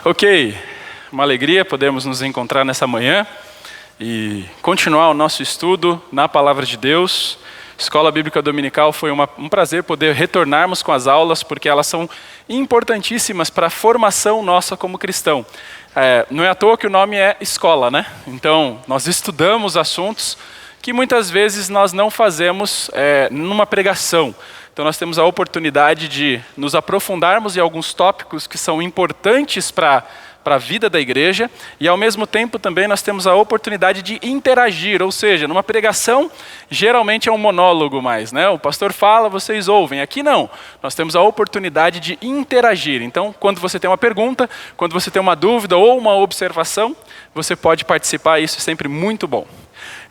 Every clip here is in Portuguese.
Ok, uma alegria podermos nos encontrar nessa manhã e continuar o nosso estudo na Palavra de Deus. Escola Bíblica Dominical foi um prazer poder retornarmos com as aulas, porque elas são importantíssimas para a formação nossa como cristão. Não é à toa que o nome é escola, né? Então, nós estudamos assuntos que muitas vezes nós não fazemos numa pregação. Então nós temos a oportunidade de nos aprofundarmos em alguns tópicos que são importantes para a vida da igreja e ao mesmo tempo também nós temos a oportunidade de interagir, ou seja, numa pregação geralmente é um monólogo mais, né? O pastor fala, vocês ouvem. Aqui não, nós temos a oportunidade de interagir. Então quando você tem uma pergunta, quando você tem uma dúvida ou uma observação, você pode participar, isso é sempre muito bom.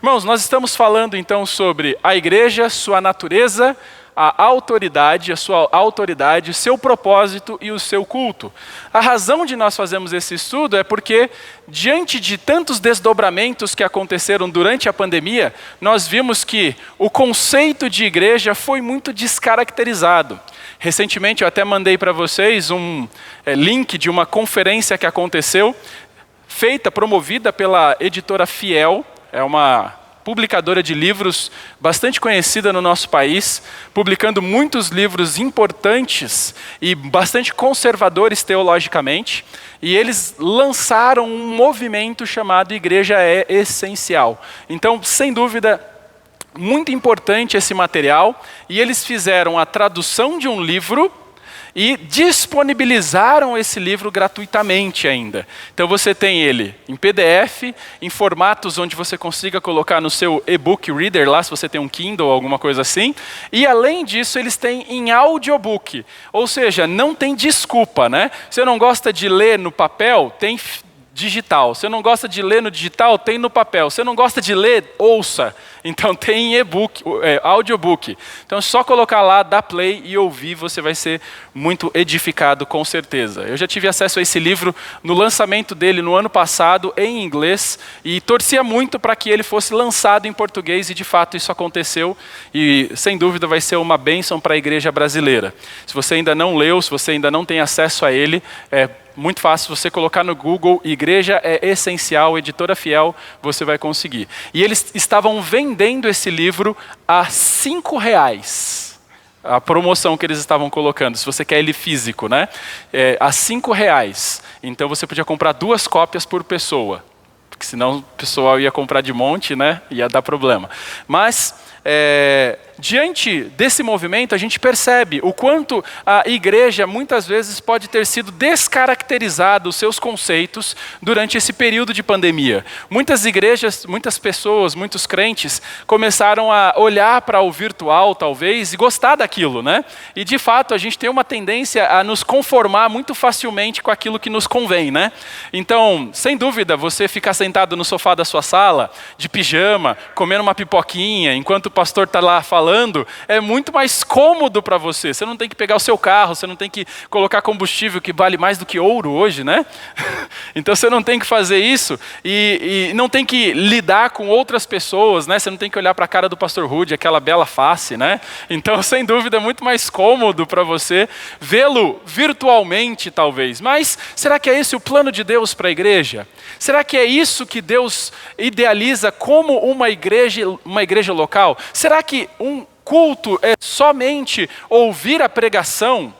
Irmãos, nós estamos falando então sobre a igreja, sua natureza, a autoridade, a sua autoridade, o seu propósito e o seu culto. A razão de nós fazermos esse estudo é porque, diante de tantos desdobramentos que aconteceram durante a pandemia, nós vimos que o conceito de igreja foi muito descaracterizado. Recentemente eu até mandei para vocês um link de uma conferência que aconteceu, promovida pela editora Fiel, é uma publicadora de livros bastante conhecida no nosso país, publicando muitos livros importantes e bastante conservadores teologicamente, e eles lançaram um movimento chamado Igreja é Essencial. Então, sem dúvida, muito importante esse material, e eles fizeram a tradução de um livro e disponibilizaram esse livro gratuitamente ainda. Então você tem ele em PDF, em formatos onde você consiga colocar no seu e-book reader lá, se você tem um Kindle ou alguma coisa assim. E além disso, eles têm em audiobook. Ou seja, não tem desculpa, né? Você não gosta de ler no papel, tem digital. Você não gosta de ler no digital, tem no papel. Você não gosta de ler, ouça. Então tem e-book, audiobook. Então é só colocar lá, dar play e ouvir, você vai ser muito edificado com certeza. Eu já tive acesso a esse livro no lançamento dele no ano passado em inglês e torcia muito para que ele fosse lançado em português e de fato isso aconteceu e sem dúvida vai ser uma bênção para a igreja brasileira. Se você ainda não leu, se você ainda não tem acesso a ele, muito fácil, você colocar no Google, Igreja é Essencial, Editora Fiel, você vai conseguir. E eles estavam vendendo esse livro a R$5. A promoção que eles estavam colocando, se você quer ele físico, né? A R$5. Então você podia comprar 2 cópias por pessoa, porque senão o pessoal ia comprar de monte, né? Ia dar problema. Mas diante desse movimento, a gente percebe o quanto a igreja muitas vezes pode ter sido descaracterizado os seus conceitos durante esse período de pandemia. Muitas igrejas, muitas pessoas, muitos crentes começaram a olhar para o virtual, talvez, e gostar daquilo, né? E de fato, a gente tem uma tendência a nos conformar muito facilmente com aquilo que nos convém, né? Então, sem dúvida, você ficar sentado no sofá da sua sala, de pijama, comendo uma pipoquinha, enquanto o pastor está lá falando, é muito mais cômodo para você. Você não tem que pegar o seu carro, você não tem que colocar combustível que vale mais do que ouro hoje, né? Então você não tem que fazer isso e não tem que lidar com outras pessoas, né? Você não tem que olhar para a cara do pastor Rude, aquela bela face, né? Então, sem dúvida, é muito mais cômodo para você vê-lo virtualmente, talvez. Mas será que é esse o plano de Deus para a igreja? Será que é isso que Deus idealiza como uma igreja local? Será que um culto é somente ouvir a pregação?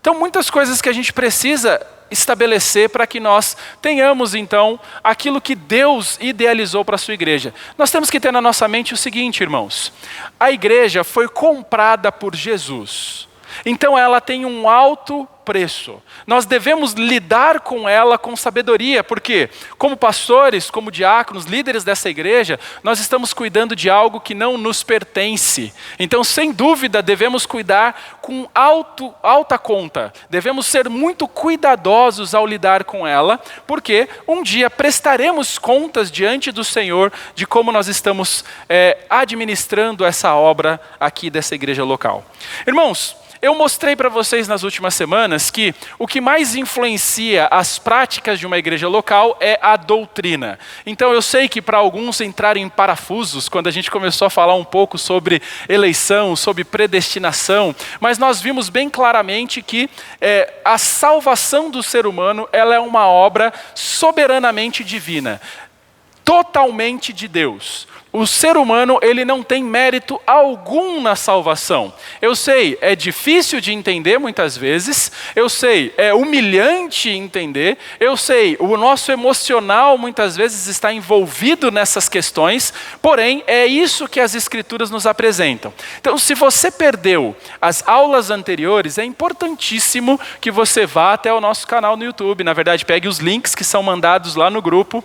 Então, muitas coisas que a gente precisa estabelecer para que nós tenhamos, então, aquilo que Deus idealizou para a sua igreja. Nós temos que ter na nossa mente o seguinte, irmãos. A igreja foi comprada por Jesus. Então, ela tem um alto preço. Nós devemos lidar com ela com sabedoria, porque como pastores, como diáconos, líderes dessa igreja, nós estamos cuidando de algo que não nos pertence. Então, sem dúvida, devemos cuidar com alta conta. Devemos ser muito cuidadosos ao lidar com ela, porque um dia prestaremos contas diante do Senhor de como nós estamos administrando essa obra aqui dessa igreja local. Irmãos, eu mostrei para vocês nas últimas semanas que o que mais influencia as práticas de uma igreja local é a doutrina. Então eu sei que para alguns entrarem em parafusos, quando a gente começou a falar um pouco sobre eleição, sobre predestinação, mas nós vimos bem claramente que a salvação do ser humano, ela é uma obra soberanamente divina, totalmente de Deus. O ser humano, ele não tem mérito algum na salvação. Eu sei, é difícil de entender muitas vezes, eu sei, é humilhante entender, eu sei, o nosso emocional muitas vezes está envolvido nessas questões, porém, é isso que as Escrituras nos apresentam. Então, se você perdeu as aulas anteriores, é importantíssimo que você vá até o nosso canal no YouTube. Na verdade, pegue os links que são mandados lá no grupo.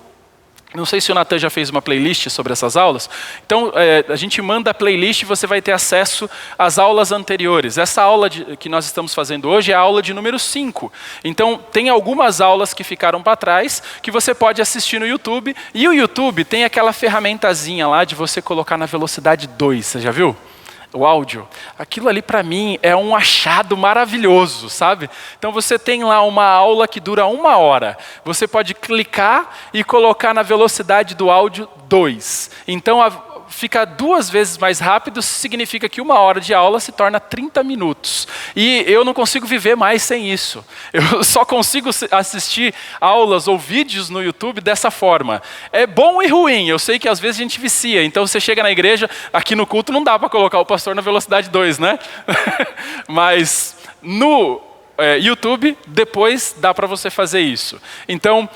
Não sei se o Natan já fez uma playlist sobre essas aulas. Então, a gente manda a playlist e você vai ter acesso às aulas anteriores. Essa aula que nós estamos fazendo hoje é a aula de número 5. Então, tem algumas aulas que ficaram para trás que você pode assistir no YouTube. E o YouTube tem aquela ferramentazinha lá de você colocar na velocidade 2. Você já viu? O áudio, aquilo ali para mim é um achado maravilhoso, sabe? Então você tem lá uma aula que dura 1 hora, você pode clicar e colocar na velocidade do áudio 2. Então fica 2 vezes mais rápido, significa que 1 hora de aula se torna 30 minutos. E eu não consigo viver mais sem isso. Eu só consigo assistir aulas ou vídeos no YouTube dessa forma. É bom e ruim, eu sei que às vezes a gente vicia. Então você chega na igreja, aqui no culto não dá para colocar o pastor na velocidade 2, né? Mas no YouTube, depois dá para você fazer isso. Então,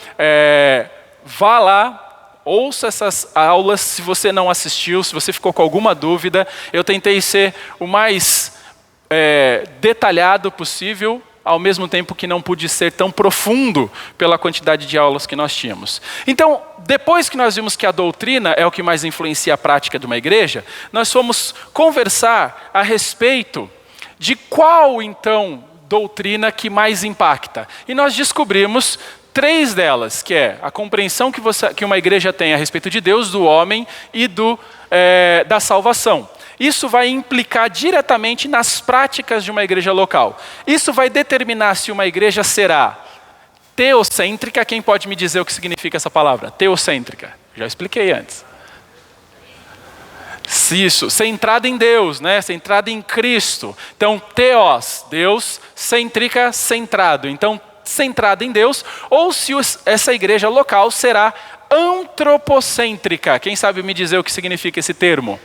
vá lá, ouça essas aulas. Se você não assistiu, se você ficou com alguma dúvida, eu tentei ser o mais detalhado possível, ao mesmo tempo que não pude ser tão profundo pela quantidade de aulas que nós tínhamos. Então, depois que nós vimos que a doutrina é o que mais influencia a prática de uma igreja, nós fomos conversar a respeito de qual, então, doutrina que mais impacta. E nós descobrimos 3 delas, que é a compreensão que uma igreja tem a respeito de Deus, do homem e da salvação. Isso vai implicar diretamente nas práticas de uma igreja local. Isso vai determinar se uma igreja será teocêntrica. Quem pode me dizer o que significa essa palavra? Teocêntrica. Já expliquei antes. Isso, centrada em Deus, né? Centrada em Cristo. Então, teos, Deus, cêntrica, centrado. Então, centrada em Deus, ou se essa igreja local será antropocêntrica. Quem sabe me dizer o que significa esse termo?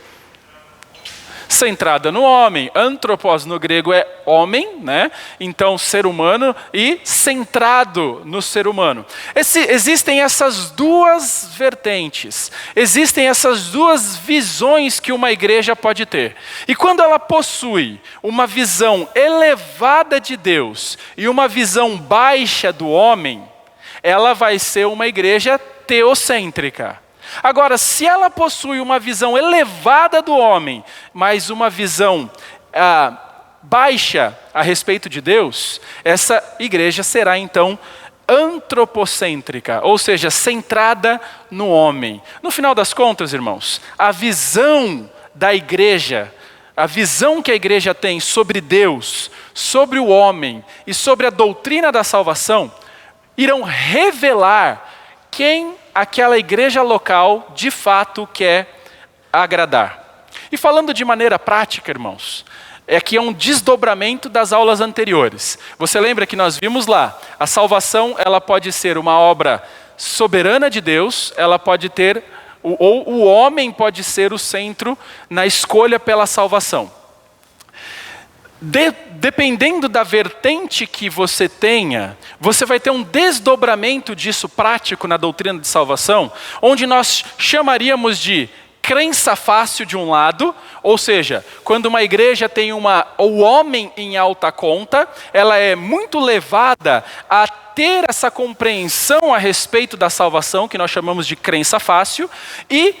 Centrada no homem. Antropos no grego é homem, né? Então ser humano, e centrado no ser humano. Existem essas 2 vertentes, existem essas 2 visões que uma igreja pode ter. E quando ela possui uma visão elevada de Deus e uma visão baixa do homem, ela vai ser uma igreja teocêntrica. Agora, se ela possui uma visão elevada do homem, mas uma visão baixa a respeito de Deus, essa igreja será então antropocêntrica, ou seja, centrada no homem. No final das contas, irmãos, a visão da igreja, a visão que a igreja tem sobre Deus, sobre o homem e sobre a doutrina da salvação, irão revelar quem aquela igreja local de fato quer agradar. E falando de maneira prática, irmãos, aqui é um desdobramento das aulas anteriores. Você lembra que nós vimos lá, a salvação ela pode ser uma obra soberana de Deus, ela pode ter, ou o homem pode ser o centro na escolha pela salvação. Dependendo da vertente que você tenha, você vai ter um desdobramento disso prático na doutrina de salvação, onde nós chamaríamos de crença fácil de um lado, ou seja, quando uma igreja tem o homem em alta conta, ela é muito levada a ter essa compreensão a respeito da salvação, que nós chamamos de crença fácil, e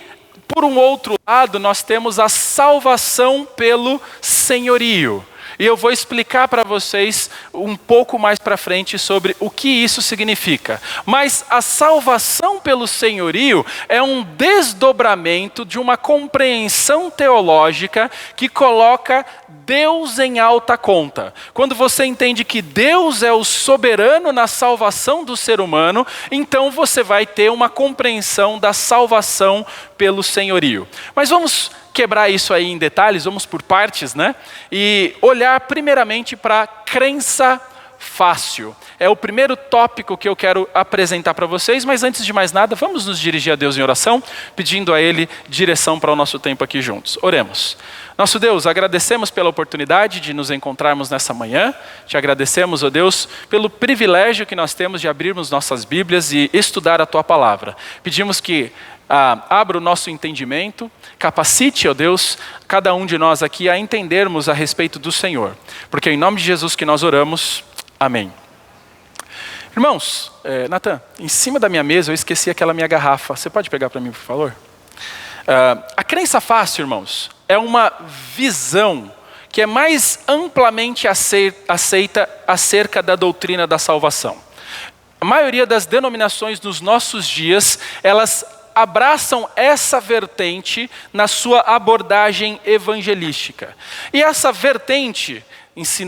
por um outro lado nós temos a salvação pelo senhorio. E eu vou explicar para vocês um pouco mais para frente sobre o que isso significa. Mas a salvação pelo senhorio é um desdobramento de uma compreensão teológica que coloca Deus em alta conta. Quando você entende que Deus é o soberano na salvação do ser humano, então você vai ter uma compreensão da salvação pelo senhorio. Mas vamos quebrar isso aí em detalhes, vamos por partes, né? E olhar primeiramente para a crença fácil. É o primeiro tópico que eu quero apresentar para vocês, mas antes de mais nada, vamos nos dirigir a Deus em oração, pedindo a Ele direção para o nosso tempo aqui juntos. Oremos. Nosso Deus, agradecemos pela oportunidade de nos encontrarmos nessa manhã. Te agradecemos, ó Deus, pelo privilégio que nós temos de abrirmos nossas Bíblias e estudar a Tua Palavra. Pedimos que abra o nosso entendimento, capacite, ó Deus, cada um de nós aqui a entendermos a respeito do Senhor. Porque é em nome de Jesus que nós oramos. Amém. Irmãos, Natan, em cima da minha mesa eu esqueci aquela minha garrafa. Você pode pegar para mim, por favor? A crença fácil, irmãos, é uma visão que é mais amplamente aceita acerca da doutrina da salvação. A maioria das denominações nos nossos dias, elas abraçam essa vertente na sua abordagem evangelística. E essa vertente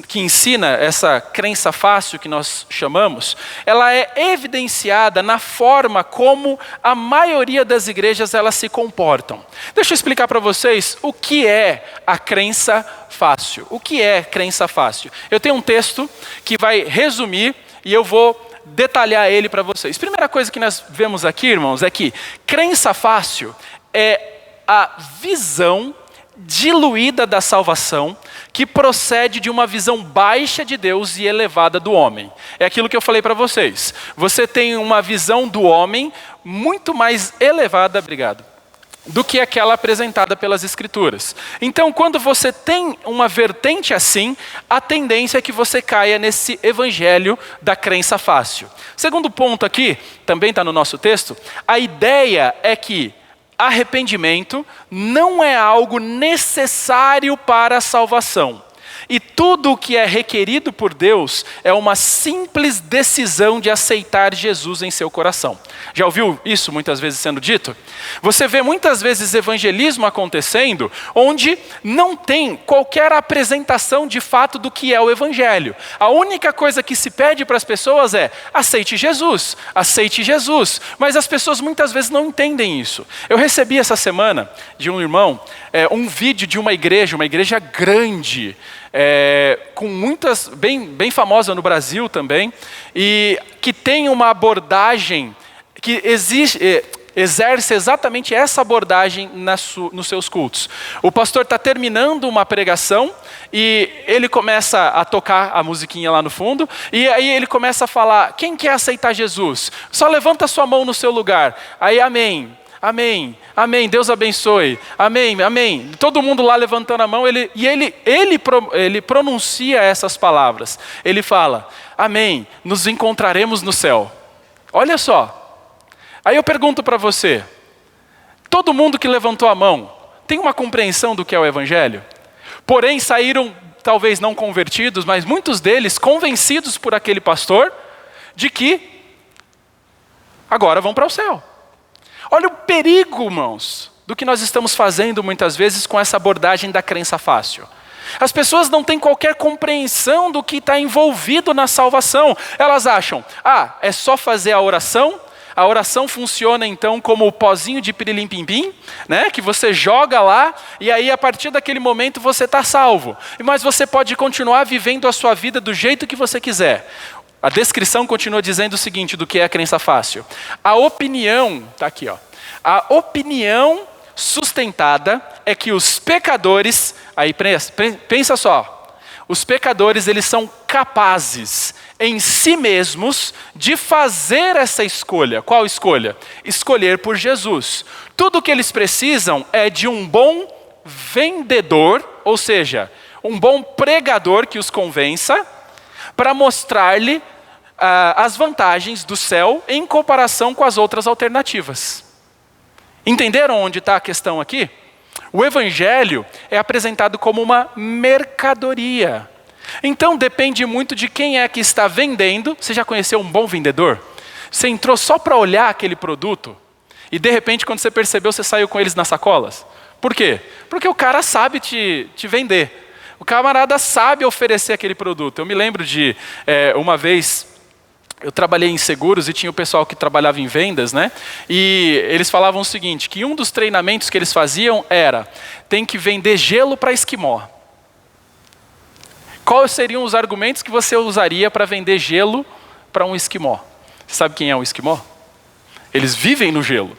que ensina essa crença fácil que nós chamamos, ela é evidenciada na forma como a maioria das igrejas elas se comportam. Deixa eu explicar para vocês o que é a crença fácil. O que é crença fácil? Eu tenho um texto que vai resumir e eu vou detalhar ele para vocês. Primeira coisa que nós vemos aqui, irmãos, é que crença fácil é a visão diluída da salvação que procede de uma visão baixa de Deus e elevada do homem. É aquilo que eu falei para vocês. Você tem uma visão do homem muito mais elevada, do que aquela apresentada pelas Escrituras. Então, quando você tem uma vertente assim, a tendência é que você caia nesse evangelho da crença fácil. Segundo ponto aqui, também está no nosso texto, a ideia é que arrependimento não é algo necessário para a salvação. E tudo o que é requerido por Deus é uma simples decisão de aceitar Jesus em seu coração. Já ouviu isso muitas vezes sendo dito? Você vê muitas vezes evangelismo acontecendo onde não tem qualquer apresentação de fato do que é o evangelho. A única coisa que se pede para as pessoas é aceite Jesus, aceite Jesus. Mas as pessoas muitas vezes não entendem isso. Eu recebi essa semana de um irmão um vídeo de uma igreja grande, com muitas, bem famosa no Brasil também, e que tem uma abordagem que exerce exatamente essa abordagem nos seus cultos. O pastor está terminando uma pregação e ele começa a tocar a musiquinha lá no fundo, e aí ele começa a falar, quem quer aceitar Jesus? Só levanta sua mão no seu lugar. Aí amém. Amém, amém, Deus abençoe, amém, amém. Todo mundo lá levantando a mão, ele pronuncia essas palavras. Ele fala, amém, nos encontraremos no céu. Olha só, aí eu pergunto para você, todo mundo que levantou a mão, tem uma compreensão do que é o evangelho? Porém saíram, talvez não convertidos, mas muitos deles convencidos por aquele pastor, de que agora vão para o céu. Olha o perigo, irmãos, do que nós estamos fazendo muitas vezes com essa abordagem da crença fácil. As pessoas não têm qualquer compreensão do que está envolvido na salvação. Elas acham, é só fazer a oração funciona então como o pozinho de pirilim-pim-pim, né? Que você joga lá e aí a partir daquele momento você está salvo. Mas você pode continuar vivendo a sua vida do jeito que você quiser. A descrição continua dizendo o seguinte do que é a crença fácil. A opinião, está aqui, a opinião sustentada é que os pecadores, aí pensa só, os pecadores eles são capazes em si mesmos de fazer essa escolha. Qual escolha? Escolher por Jesus. Tudo o que eles precisam é de um bom vendedor, ou seja, um bom pregador que os convença, para mostrar-lhe as vantagens do céu em comparação com as outras alternativas. Entenderam onde está a questão aqui? O evangelho é apresentado como uma mercadoria. Então depende muito de quem é que está vendendo. Você já conheceu um bom vendedor? Você entrou só para olhar aquele produto e de repente quando você percebeu, você saiu com eles nas sacolas? Por quê? Porque o cara sabe te vender. O camarada sabe oferecer aquele produto. Eu me lembro de uma vez, eu trabalhei em seguros e tinha o pessoal que trabalhava em vendas, né? E eles falavam o seguinte, que um dos treinamentos que eles faziam era, tem que vender gelo para esquimó. Quais seriam os argumentos que você usaria para vender gelo para um esquimó? Você sabe quem é um esquimó? Eles vivem no gelo.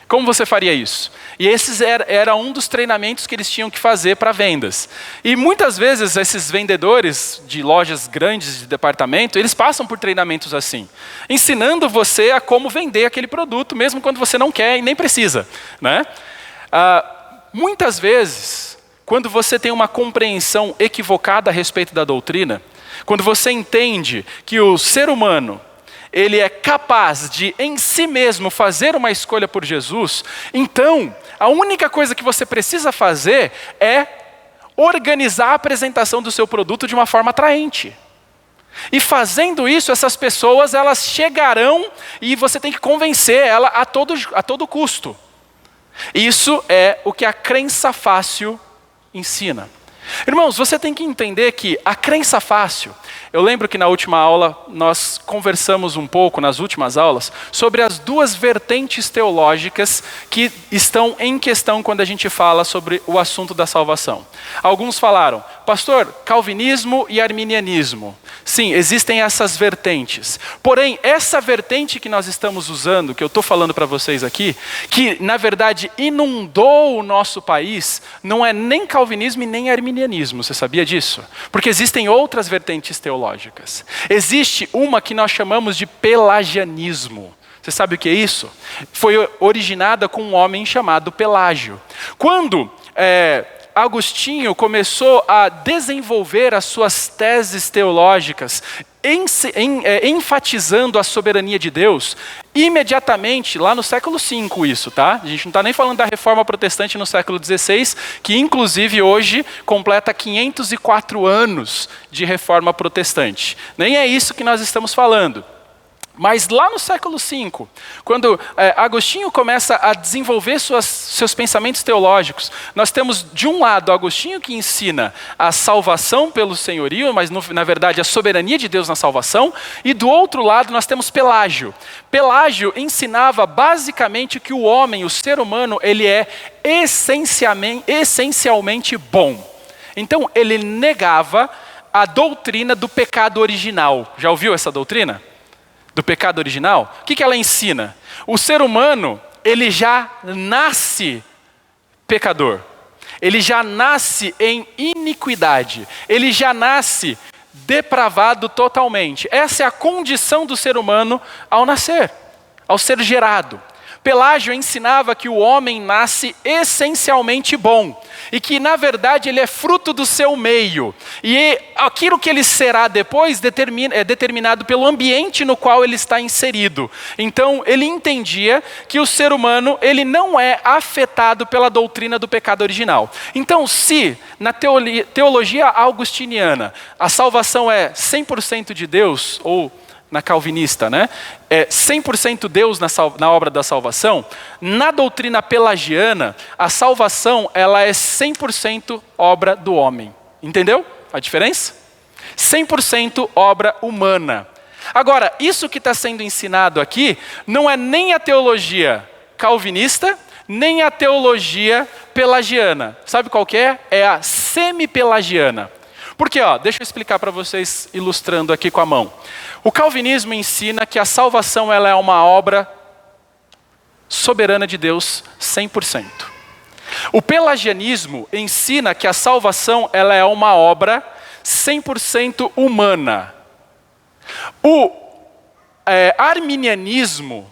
Como você faria isso? E esses era um dos treinamentos que eles tinham que fazer para vendas. E muitas vezes esses vendedores de lojas grandes de departamento, eles passam por treinamentos assim, ensinando você a como vender aquele produto, mesmo quando você não quer e nem precisa, né? Muitas vezes, quando você tem uma compreensão equivocada a respeito da doutrina, quando você entende que o ser humano ele é capaz de, em si mesmo, fazer uma escolha por Jesus, então, a única coisa que você precisa fazer é organizar a apresentação do seu produto de uma forma atraente. E fazendo isso, essas pessoas, elas chegarão e você tem que convencer ela a todo custo. Isso é o que a crença fácil ensina. Irmãos, você tem que entender que a crença fácil, eu lembro que na última aula nós conversamos um pouco, nas últimas aulas, sobre as duas vertentes teológicas que estão em questão quando a gente fala sobre o assunto da salvação. Alguns falaram, pastor, calvinismo e arminianismo. Sim, existem essas vertentes. Porém, essa vertente que nós estamos usando, que eu estou falando para vocês aqui, que na verdade inundou o nosso país, não é nem calvinismo e nem arminianismo. Você sabia disso? Porque existem outras vertentes teológicas. Existe uma que nós chamamos de pelagianismo. Você sabe o que é isso? Foi originada com um homem chamado Pelágio. Quando Agostinho começou a desenvolver as suas teses teológicas, enfatizando a soberania de Deus, imediatamente, lá no século V isso, tá? A gente não está nem falando da reforma protestante no século XVI, que inclusive hoje completa 504 anos de reforma protestante. Nem é isso que nós estamos falando. Mas lá no século V, quando Agostinho começa a desenvolver seus pensamentos teológicos, nós temos de um lado Agostinho que ensina a salvação pelo senhorio, mas na verdade a soberania de Deus na salvação, e do outro lado nós temos Pelágio. Pelágio ensinava basicamente que o homem, o ser humano, ele é essencialmente bom. Então ele negava a doutrina do pecado original. Já ouviu essa doutrina? Do pecado original? O que ela ensina? O ser humano, ele já nasce pecador. Ele já nasce em iniquidade. Ele já nasce depravado totalmente. Essa é a condição do ser humano ao nascer, ao ser gerado. Pelágio ensinava que o homem nasce essencialmente bom e que, na verdade, ele é fruto do seu meio. E aquilo que ele será depois é determinado pelo ambiente no qual ele está inserido. Então, ele entendia que o ser humano ele não é afetado pela doutrina do pecado original. Então, se na teologia augustiniana a salvação é 100% de Deus, ou na calvinista, né? É 100% Deus na obra da salvação. Na doutrina pelagiana, a salvação ela é 100% obra do homem. Entendeu a diferença? 100% obra humana. Agora, isso que está sendo ensinado aqui não é nem a teologia calvinista, nem a teologia pelagiana. Sabe qual que é? É a semi-pelagiana. Porque, deixa eu explicar para vocês, ilustrando aqui com a mão. O calvinismo ensina que a salvação ela é uma obra soberana de Deus 100%. O pelagianismo ensina que a salvação ela é uma obra 100% humana. O arminianismo,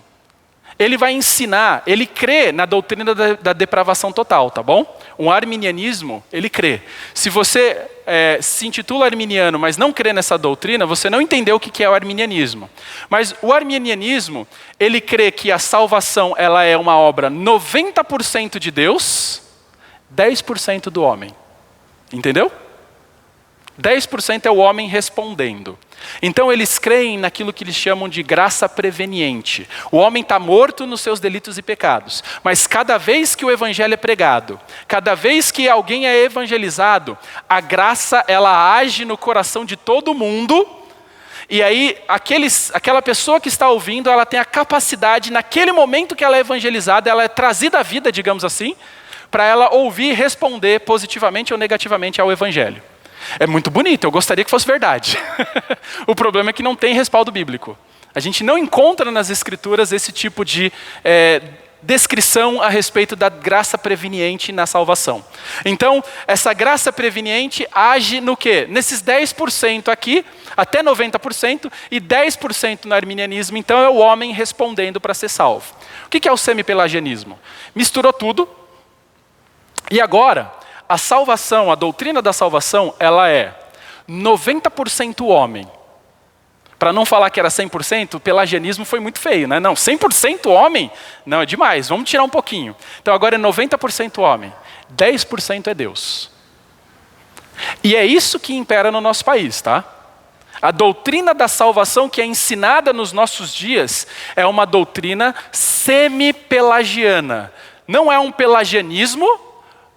ele vai ensinar, ele crê na doutrina da depravação total, tá bom? O arminianismo, ele crê. Se você se intitula arminiano, mas não crê nessa doutrina, você não entendeu o que é o arminianismo. Mas o arminianismo, ele crê que a salvação ela é uma obra 90% de Deus, 10% do homem. Entendeu? 10% é o homem respondendo. Então eles creem naquilo que eles chamam de graça preveniente. O homem está morto nos seus delitos e pecados, mas cada vez que o evangelho é pregado, cada vez que alguém é evangelizado, a graça ela age no coração de todo mundo, e aí aquela pessoa que está ouvindo, ela tem a capacidade, naquele momento que ela é evangelizada, ela é trazida à vida, digamos assim, para ela ouvir e responder positivamente ou negativamente ao evangelho. É muito bonito, eu gostaria que fosse verdade. O problema é que não tem respaldo bíblico. A gente não encontra nas escrituras esse tipo de descrição a respeito da graça preveniente na salvação. Então, essa graça preveniente age no quê? Nesses 10% aqui, até 90%, e 10% no arminianismo, então é o homem respondendo para ser salvo. O que é o semipelagianismo? Misturou tudo, e agora, a salvação, a doutrina da salvação, ela é 90% homem. Para não falar que era 100%, o pelagianismo foi muito feio, né? Não, 100% homem? Não, é demais, vamos tirar um pouquinho. Então agora é 90% homem, 10% é Deus. E é isso que impera no nosso país, tá? A doutrina da salvação que é ensinada nos nossos dias é uma doutrina semi-pelagiana. Não é um pelagianismo,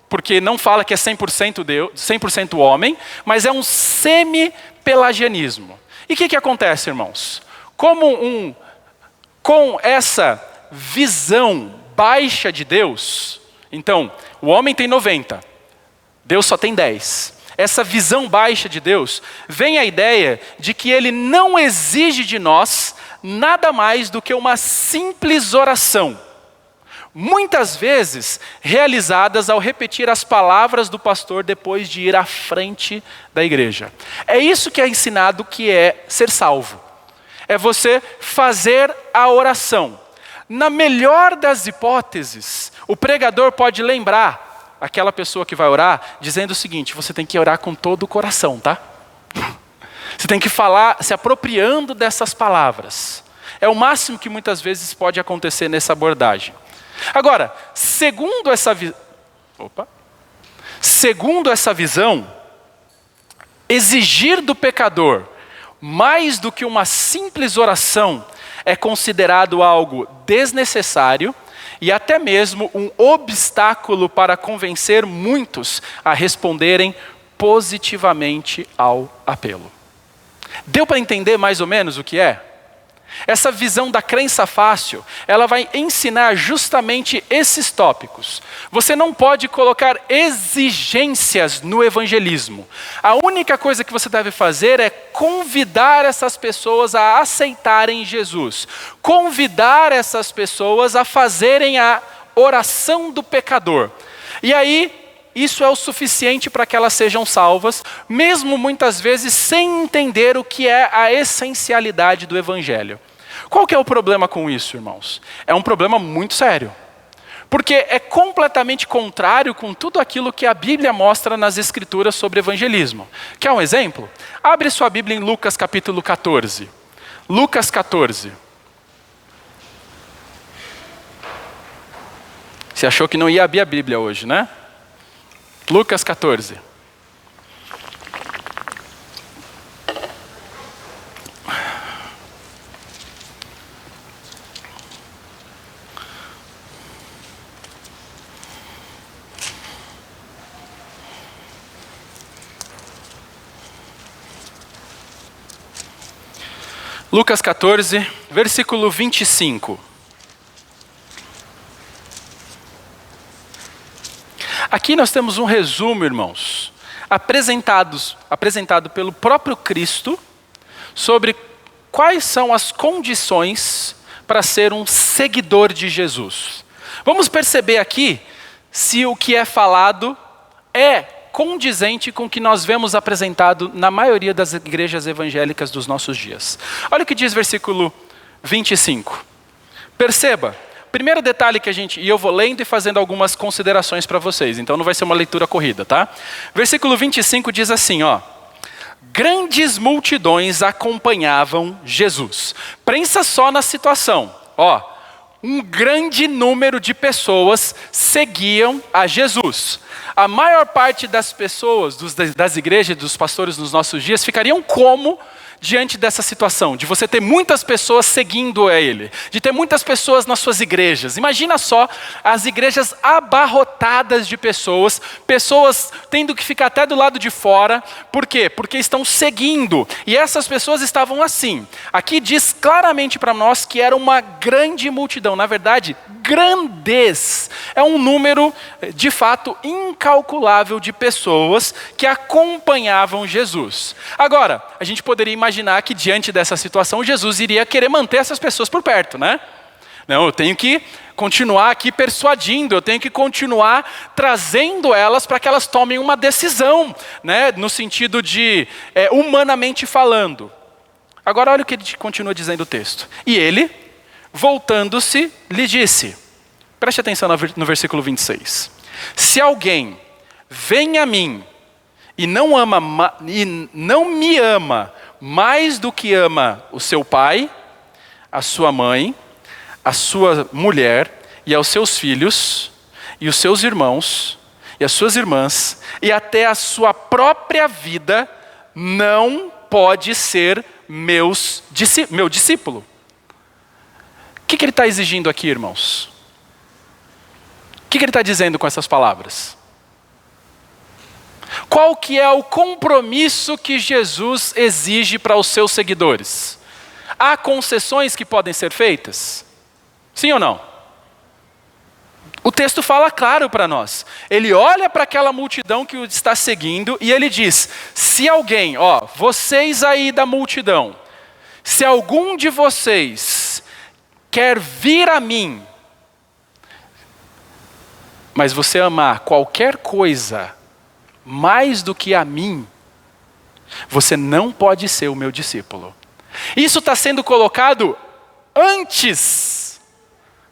porque não fala que é 100% Deus, 100% homem, mas é um semi-pelagianismo. E o que acontece, irmãos? Com essa visão baixa de Deus, então, o homem tem 90, Deus só tem 10. Essa visão baixa de Deus, vem a ideia de que Ele não exige de nós nada mais do que uma simples oração. Muitas vezes realizadas ao repetir as palavras do pastor depois de ir à frente da igreja. É isso que é ensinado que é ser salvo. É você fazer a oração. Na melhor das hipóteses, o pregador pode lembrar aquela pessoa que vai orar, dizendo o seguinte: você tem que orar com todo o coração, tá? Você tem que falar se apropriando dessas palavras. É o máximo que muitas vezes pode acontecer nessa abordagem. Agora, segundo essa visão, exigir do pecador mais do que uma simples oração é considerado algo desnecessário e até mesmo um obstáculo para convencer muitos a responderem positivamente ao apelo. Deu para entender mais ou menos o que é? Essa visão da crença fácil, ela vai ensinar justamente esses tópicos. Você não pode colocar exigências no evangelismo. A única coisa que você deve fazer é convidar essas pessoas a aceitarem Jesus. Convidar essas pessoas a fazerem a oração do pecador. E aí, isso é o suficiente para que elas sejam salvas, mesmo muitas vezes sem entender o que é a essencialidade do evangelho. Qual que é o problema com isso, irmãos? É um problema muito sério. Porque é completamente contrário com tudo aquilo que a Bíblia mostra nas Escrituras sobre evangelismo. Quer um exemplo? Abre sua Bíblia em Lucas capítulo 14. Lucas 14. Você achou que não ia abrir a Bíblia hoje, né? Lucas 14. Lucas 14, versículo 25. Aqui nós temos um resumo, irmãos, apresentado pelo próprio Cristo, sobre quais são as condições para ser um seguidor de Jesus. Vamos perceber aqui se o que é falado é condizente com o que nós vemos apresentado na maioria das igrejas evangélicas dos nossos dias. Olha o que diz versículo 25. Perceba, primeiro detalhe que e eu vou lendo e fazendo algumas considerações para vocês, então não vai ser uma leitura corrida, tá? Versículo 25 diz assim, ó: grandes multidões acompanhavam Jesus. Pensa só na situação, ó. um grande número de pessoas seguiam a Jesus. A maior parte das pessoas, das igrejas, dos pastores nos nossos dias, ficariam como diante dessa situação, de você ter muitas pessoas seguindo a Ele, de ter muitas pessoas nas suas igrejas. Imagina só as igrejas abarrotadas de pessoas tendo que ficar até do lado de fora. Por quê? Porque estão seguindo. E essas pessoas estavam assim. Aqui diz claramente para nós que era uma grande multidão. Na verdade, grandez. É um número, de fato, incalculável de pessoas que acompanhavam Jesus. Agora, a gente poderia imaginar que diante dessa situação, Jesus iria querer manter essas pessoas por perto, né? Não, eu tenho que continuar aqui persuadindo, eu tenho que continuar trazendo elas para que elas tomem uma decisão, né? No sentido de, humanamente falando. Agora olha o que ele continua dizendo o texto. E ele, voltando-se, lhe disse, preste atenção no versículo 26. Se alguém vem a mim e não me ama mais do que ama o seu pai, a sua mãe, a sua mulher e aos seus filhos, e os seus irmãos, e as suas irmãs, e até a sua própria vida, não pode ser meu discípulo. O que ele está exigindo aqui, irmãos? O que ele está dizendo com essas palavras? Qual que é o compromisso que Jesus exige para os seus seguidores? Há concessões que podem ser feitas? Sim ou não? O texto fala claro para nós. Ele olha para aquela multidão que o está seguindo e ele diz, se alguém, vocês aí da multidão, se algum de vocês quer vir a mim, mas você amar qualquer coisa mais do que a mim, você não pode ser o meu discípulo. Isso está sendo colocado antes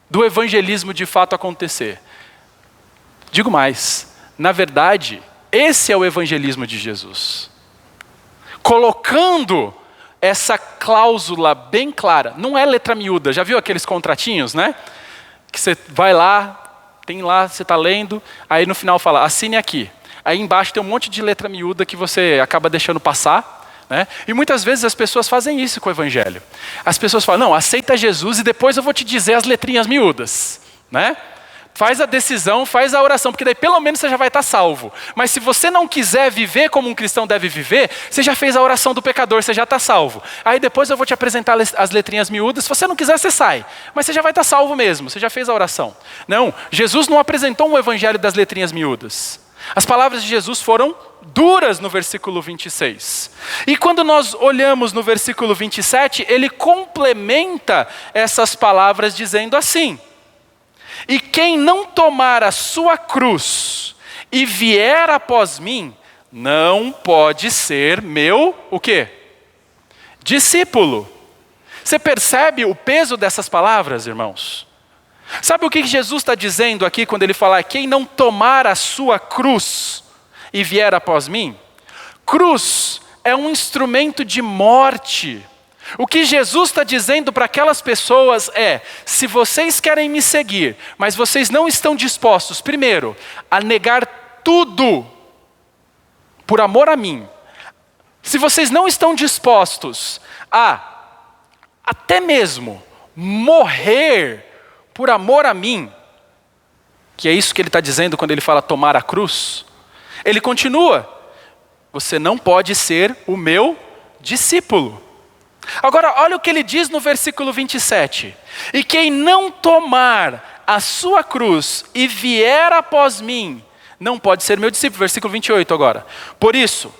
do evangelismo de fato acontecer. Digo mais, na verdade, esse é o evangelismo de Jesus. Colocando essa cláusula bem clara, não é letra miúda, já viu aqueles contratinhos, né? Que você vai lá, tem lá, você está lendo, aí no final fala, assine aqui. Aí embaixo tem um monte de letra miúda que você acaba deixando passar, né? E muitas vezes as pessoas fazem isso com o evangelho. As pessoas falam, não, aceita Jesus e depois eu vou te dizer as letrinhas miúdas, né? Faz a decisão, faz a oração, porque daí pelo menos você já vai estar salvo. Mas se você não quiser viver como um cristão deve viver, você já fez a oração do pecador, você já está salvo. Aí depois eu vou te apresentar as letrinhas miúdas, se você não quiser você sai. Mas você já vai estar salvo mesmo, você já fez a oração. Não, Jesus não apresentou um evangelho das letrinhas miúdas. As palavras de Jesus foram duras no versículo 26. E quando nós olhamos no versículo 27, ele complementa essas palavras dizendo assim, e quem não tomar a sua cruz e vier após mim, não pode ser meu, o quê? Discípulo. Você percebe o peso dessas palavras, irmãos? Sabe o que Jesus está dizendo aqui quando ele fala, quem não tomar a sua cruz e vier após mim? Cruz é um instrumento de morte. O que Jesus está dizendo para aquelas pessoas é, se vocês querem me seguir, mas vocês não estão dispostos, primeiro, a negar tudo por amor a mim. Se vocês não estão dispostos a, até mesmo, morrer por amor a mim, que é isso que ele está dizendo quando ele fala tomar a cruz, ele continua, você não pode ser o meu discípulo. Agora, olha o que ele diz no versículo 27. E quem não tomar a sua cruz e vier após mim, não pode ser meu discípulo. Versículo 28 agora. Por isso,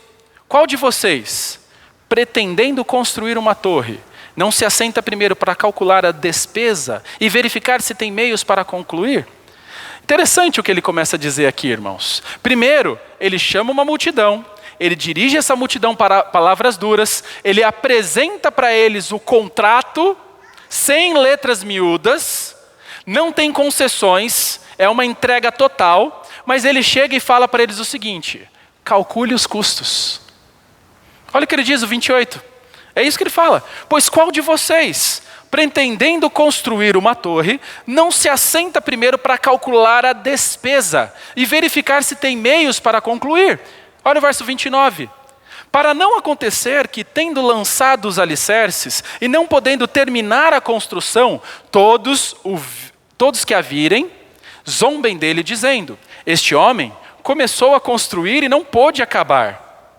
qual de vocês, pretendendo construir uma torre, não se assenta primeiro para calcular a despesa e verificar se tem meios para concluir? Interessante o que ele começa a dizer aqui, irmãos. Primeiro, ele chama uma multidão, ele dirige essa multidão para palavras duras, ele apresenta para eles o contrato, sem letras miúdas, não tem concessões, é uma entrega total, mas ele chega e fala para eles o seguinte, calcule os custos. Olha o que ele diz, o 28. É isso que ele fala. Pois qual de vocês, pretendendo construir uma torre, não se assenta primeiro para calcular a despesa e verificar se tem meios para concluir. Olha o verso 29. Para não acontecer que, tendo lançado os alicerces e não podendo terminar a construção, todos que a virem, zombem dele, dizendo: este homem começou a construir e não pôde acabar.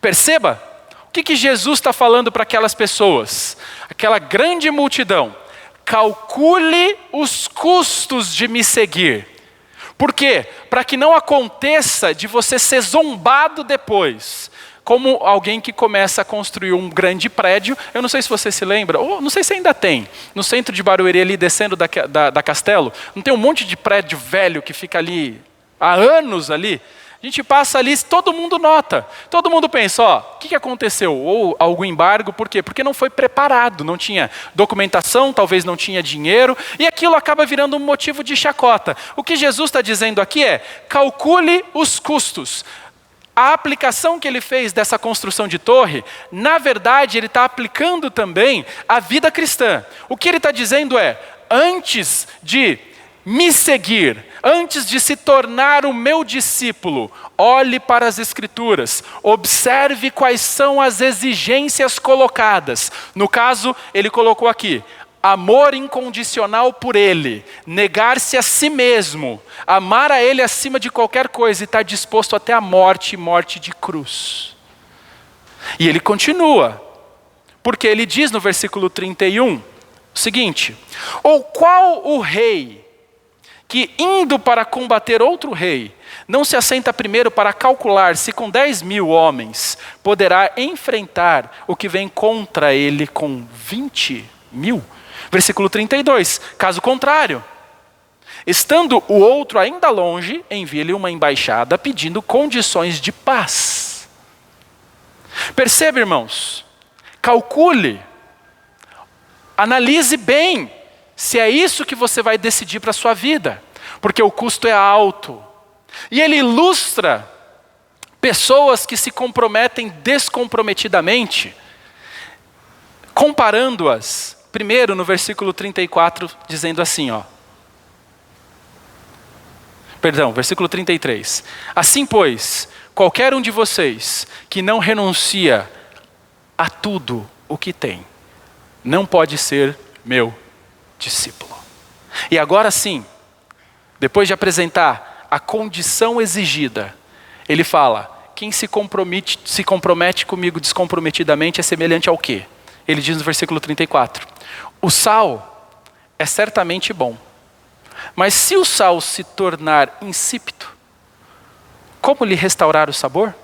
Perceba o que Jesus está falando para aquelas pessoas, aquela grande multidão. Calcule os custos de me seguir. Por quê? Para que não aconteça de você ser zombado depois. Como alguém que começa a construir um grande prédio, eu não sei se você se lembra, ou não sei se ainda tem, no centro de Barueri, ali descendo da Castelo, não tem um monte de prédio velho que fica ali há anos ali? A gente passa ali, todo mundo nota, todo mundo pensa, ó, o que aconteceu? Ou algum embargo, por quê? Porque não foi preparado, não tinha documentação, talvez não tinha dinheiro, e aquilo acaba virando um motivo de chacota. O que Jesus está dizendo aqui é, calcule os custos. A aplicação que ele fez dessa construção de torre, na verdade, ele está aplicando também a vida cristã. O que ele está dizendo é, antes de me seguir, antes de se tornar o meu discípulo, olhe para as Escrituras, observe quais são as exigências colocadas. No caso, ele colocou aqui, amor incondicional por Ele, negar-se a si mesmo, amar a Ele acima de qualquer coisa e estar disposto até a morte, morte de cruz. E ele continua, porque ele diz no versículo 31, o seguinte, ou qual o rei que indo para combater outro rei, não se assenta primeiro para calcular se com 10.000 homens poderá enfrentar o que vem contra ele com 20.000? Versículo 32, caso contrário, estando o outro ainda longe, envia-lhe uma embaixada pedindo condições de paz. Perceba, irmãos, calcule, analise bem se é isso que você vai decidir para a sua vida, porque o custo é alto. E ele ilustra pessoas que se comprometem descomprometidamente, comparando-as, primeiro no versículo 34, dizendo assim, versículo 33. Assim, pois, qualquer um de vocês que não renuncia a tudo o que tem, não pode ser meu discípulo. E agora sim, depois de apresentar a condição exigida, ele fala, quem se compromete comigo descomprometidamente é semelhante ao quê? Ele diz no versículo 34, o sal é certamente bom, mas se o sal se tornar insípido, como lhe restaurar o sabor?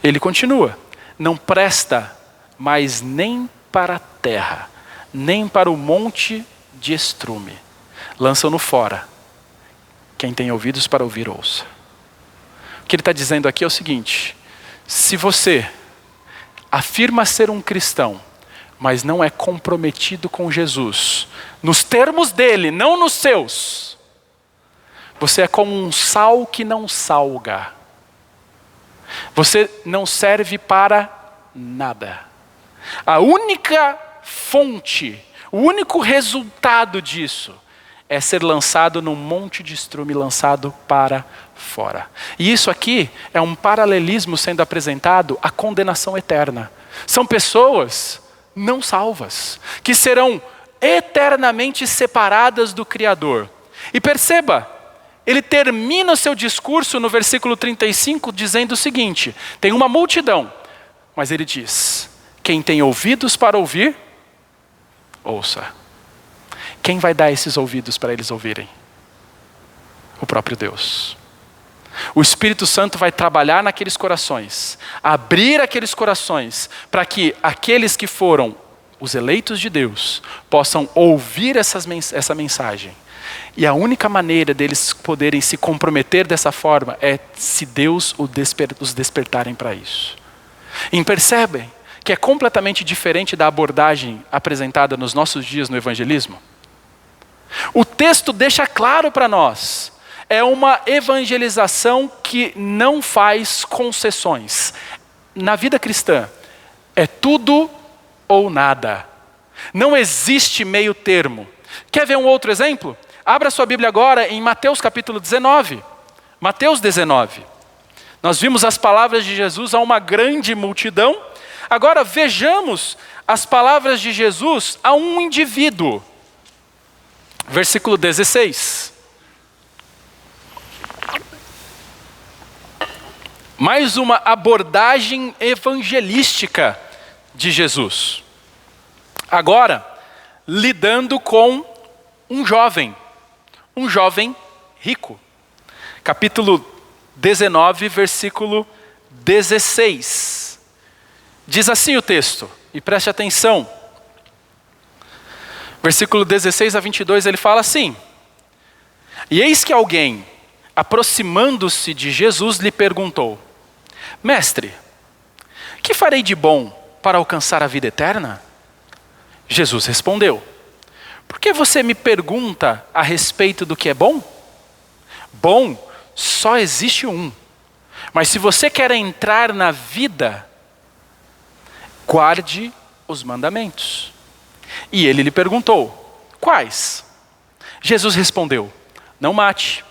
Ele continua, não presta mais nem para a terra, nem para o monte de estrume. Lançam-no fora. Quem tem ouvidos para ouvir, ouça. O que ele está dizendo aqui é o seguinte, se você afirma ser um cristão, mas não é comprometido com Jesus, nos termos dele, não nos seus, você é como um sal que não salga. Você não serve para nada. A única fonte, o único resultado disso é ser lançado num monte de estrume, lançado para fora. E isso aqui é um paralelismo sendo apresentado à condenação eterna. São pessoas não salvas, que serão eternamente separadas do Criador. E perceba, ele termina o seu discurso no versículo 35 dizendo o seguinte, tem uma multidão, mas ele diz, quem tem ouvidos para ouvir, ouça. Quem vai dar esses ouvidos para eles ouvirem? O próprio Deus. O Espírito Santo vai trabalhar naqueles corações, abrir aqueles corações, para que aqueles que foram os eleitos de Deus possam ouvir essa mensagem. E a única maneira deles poderem se comprometer dessa forma é se Deus os despertarem para isso. E percebem que é completamente diferente da abordagem apresentada nos nossos dias no evangelismo? O texto deixa claro para nós, é uma evangelização que não faz concessões. Na vida cristã, é tudo ou nada. Não existe meio termo. Quer ver um outro exemplo? Abra sua Bíblia agora em Mateus capítulo 19. Mateus 19. Nós vimos as palavras de Jesus a uma grande multidão. Agora vejamos as palavras de Jesus a um indivíduo. Versículo 16. Mais uma abordagem evangelística de Jesus. Agora, lidando com um jovem rico. Capítulo 19, versículo 16. Diz assim o texto, e preste atenção. Versículo 16 a 22, ele fala assim: E eis que alguém, aproximando-se de Jesus, lhe perguntou: Mestre, que farei de bom para alcançar a vida eterna? Jesus respondeu: Por que você me pergunta a respeito do que é bom? Bom, só existe um. Mas se você quer entrar na vida, guarde os mandamentos. E ele lhe perguntou: Quais? Jesus respondeu: Não mate,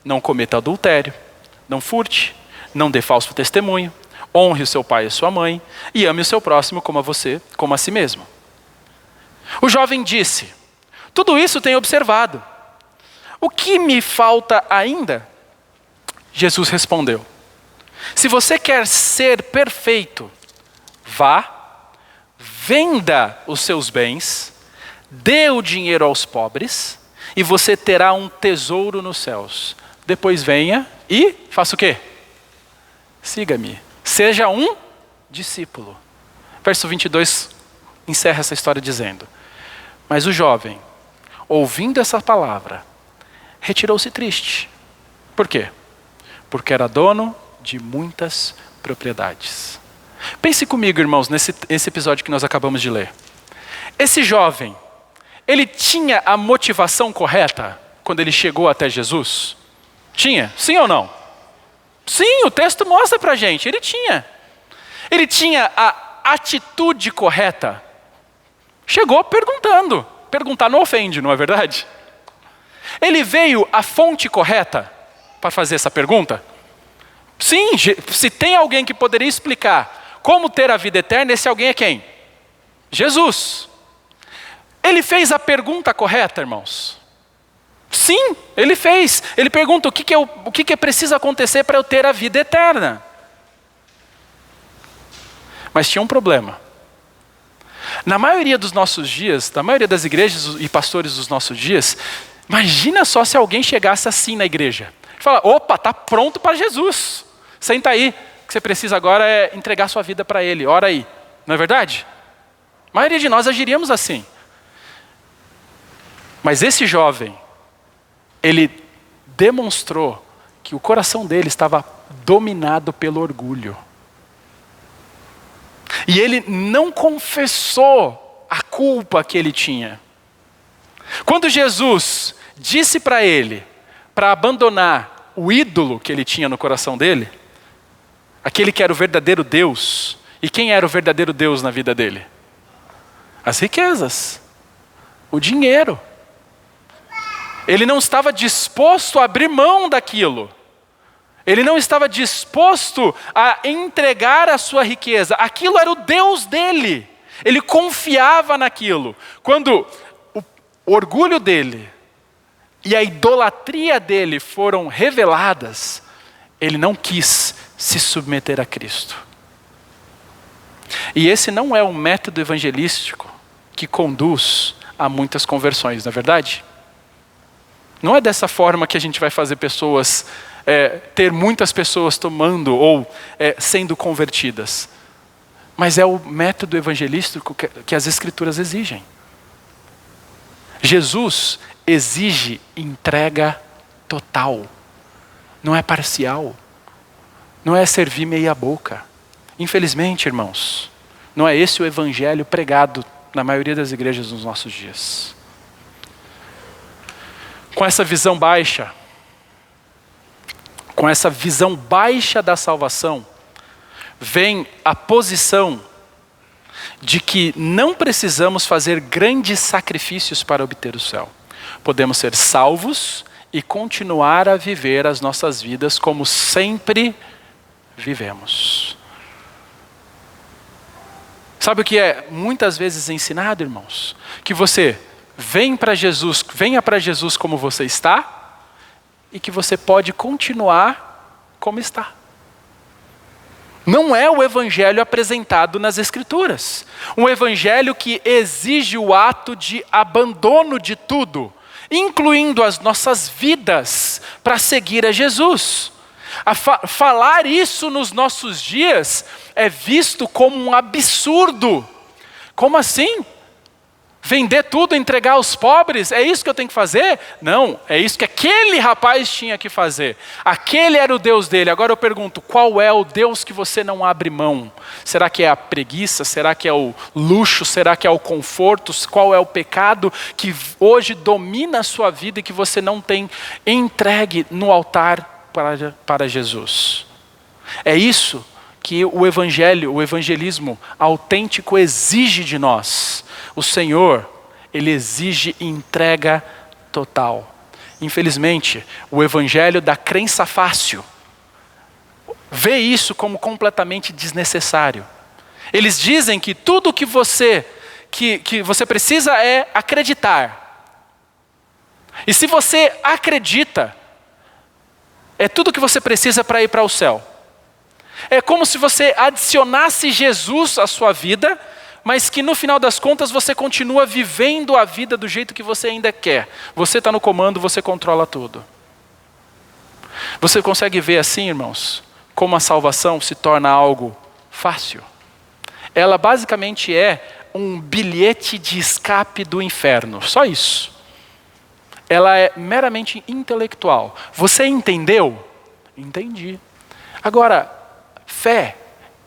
não cometa adultério, não furte, não dê falso testemunho, honre o seu pai e a sua mãe, e ame o seu próximo como a você, como a si mesmo. O jovem disse: Tudo isso tenho observado. O que me falta ainda? Jesus respondeu: Se você quer ser perfeito, vá, venda os seus bens, dê o dinheiro aos pobres, e você terá um tesouro nos céus. Depois venha e faça o quê? Siga-me. Seja um discípulo. Verso 22 encerra essa história dizendo: Mas o jovem, ouvindo essa palavra, retirou-se triste. Por quê? Porque era dono de muitas propriedades. Pense comigo, irmãos, nesse episódio que nós acabamos de ler. Esse jovem, ele tinha a motivação correta quando ele chegou até Jesus? Tinha? Sim ou não? Sim, o texto mostra pra gente, ele tinha. Ele tinha a atitude correta. Chegou perguntando. Perguntar não ofende, não é verdade? Ele veio à fonte correta para fazer essa pergunta? Sim, se tem alguém que poderia explicar como ter a vida eterna, esse alguém é quem? Jesus. Ele fez a pergunta correta, irmãos? Sim, ele fez. Ele pergunta o que precisa acontecer para eu ter a vida eterna. Mas tinha um problema. Na maioria dos nossos dias, na maioria das igrejas e pastores dos nossos dias, imagina só se alguém chegasse assim na igreja. Fala: opa, está pronto para Jesus. Senta aí, o que você precisa agora é entregar sua vida para Ele, ora aí. Não é verdade? A maioria de nós agiríamos assim. Mas esse jovem, ele demonstrou que o coração dele estava dominado pelo orgulho. E ele não confessou a culpa que ele tinha. Quando Jesus disse para ele, para abandonar o ídolo que ele tinha no coração dele, aquele que era o verdadeiro Deus, e quem era o verdadeiro Deus na vida dele? As riquezas, o dinheiro. Ele não estava disposto a abrir mão daquilo. Ele não estava disposto a entregar a sua riqueza. Aquilo era o Deus dele. Ele confiava naquilo. Quando o orgulho dele e a idolatria dele foram reveladas, ele não quis se submeter a Cristo. E esse não é um método evangelístico que conduz a muitas conversões, não é verdade? Não é dessa forma que a gente vai fazer pessoas, ter muitas pessoas tomando ou sendo convertidas. Mas é o método evangelístico que as Escrituras exigem. Jesus exige entrega total. Não é parcial. Não é servir meia boca. Infelizmente, irmãos, não é esse o evangelho pregado na maioria das igrejas nos nossos dias. Com essa visão baixa da salvação, vem a posição de que não precisamos fazer grandes sacrifícios para obter o céu. Podemos ser salvos e continuar a viver as nossas vidas como sempre vivemos. Sabe o que é muitas vezes ensinado, irmãos? Que você venha para Jesus como você está e que você pode continuar como está. Não é o evangelho apresentado nas Escrituras. Um evangelho que exige o ato de abandono de tudo, incluindo as nossas vidas, para seguir a Jesus. Falar isso nos nossos dias é visto como um absurdo. Como assim? Vender tudo, entregar aos pobres, é isso que eu tenho que fazer? Não, é isso que aquele rapaz tinha que fazer. Aquele era o Deus dele. Agora eu pergunto, qual é o Deus que você não abre mão? Será que é a preguiça? Será que é o luxo? Será que é o conforto? Qual é o pecado que hoje domina a sua vida e que você não tem entregue no altar para Jesus? É isso que o evangelismo autêntico exige de nós. O Senhor, Ele exige entrega total. Infelizmente, o evangelho da crença fácil vê isso como completamente desnecessário. Eles dizem que tudo que você precisa é acreditar. E se você acredita, é tudo que você precisa para ir para o céu. É como se você adicionasse Jesus à sua vida, mas que no final das contas você continua vivendo a vida do jeito que você ainda quer. Você está no comando, você controla tudo. Você consegue ver assim, irmãos, como a salvação se torna algo fácil? Ela basicamente é um bilhete de escape do inferno, só isso. Ela é meramente intelectual. Você entendeu? Entendi. Agora, fé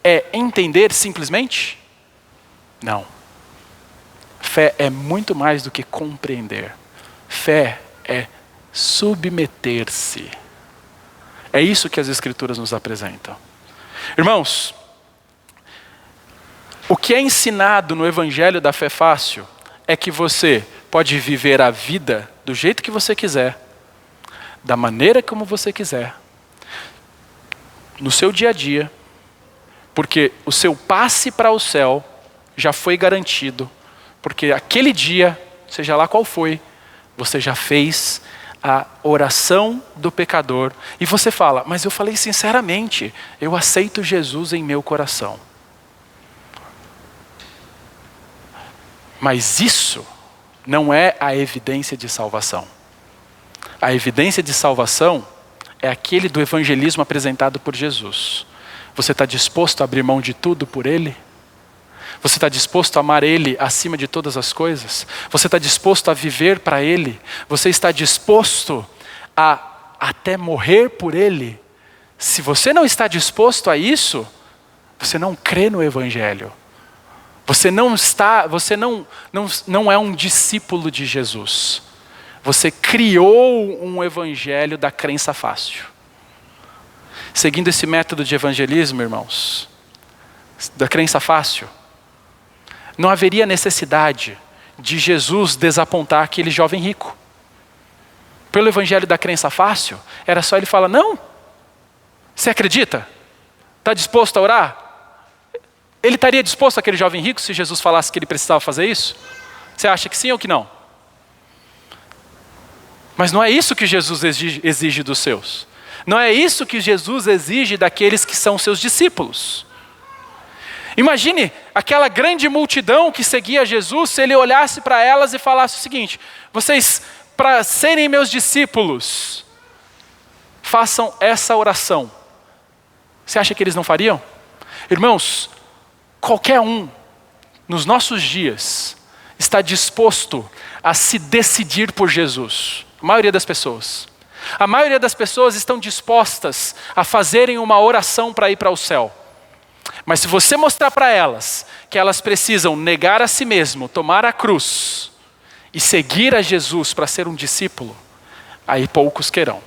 é entender simplesmente? Não. Fé é muito mais do que compreender. Fé é submeter-se. É isso que as Escrituras nos apresentam. Irmãos, o que é ensinado no Evangelho da Fé Fácil é que você pode viver a vida do jeito que você quiser, da maneira como você quiser, no seu dia a dia, porque o seu passe para o céu já foi garantido, porque aquele dia, seja lá qual foi, você já fez a oração do pecador, e você fala, mas eu falei sinceramente, eu aceito Jesus em meu coração. Mas isso não é a evidência de salvação. A evidência de salvação é aquele do evangelismo apresentado por Jesus. Você está disposto a abrir mão de tudo por Ele? Você está disposto a amar Ele acima de todas as coisas? Você está disposto a viver para Ele? Você está disposto a até morrer por Ele? Se você não está disposto a isso, você não crê no Evangelho. Você não é um discípulo de Jesus. Você criou um evangelho da crença fácil. Seguindo esse método de evangelismo, irmãos, da crença fácil, não haveria necessidade de Jesus desapontar aquele jovem rico. Pelo evangelho da crença fácil, era só ele falar, não, você acredita? Está disposto a orar? Ele estaria disposto, aquele jovem rico, se Jesus falasse que ele precisava fazer isso? Você acha que sim ou que não? Mas não é isso que Jesus exige dos seus. Não é isso que Jesus exige daqueles que são seus discípulos. Imagine aquela grande multidão que seguia Jesus, se ele olhasse para elas e falasse o seguinte, vocês, para serem meus discípulos, façam essa oração. Você acha que eles não fariam? Irmãos, qualquer um, nos nossos dias, está disposto a se decidir por Jesus. A maioria das pessoas. A maioria das pessoas estão dispostas a fazerem uma oração para ir para o céu. Mas se você mostrar para elas que elas precisam negar a si mesmo, tomar a cruz e seguir a Jesus para ser um discípulo, aí poucos querão.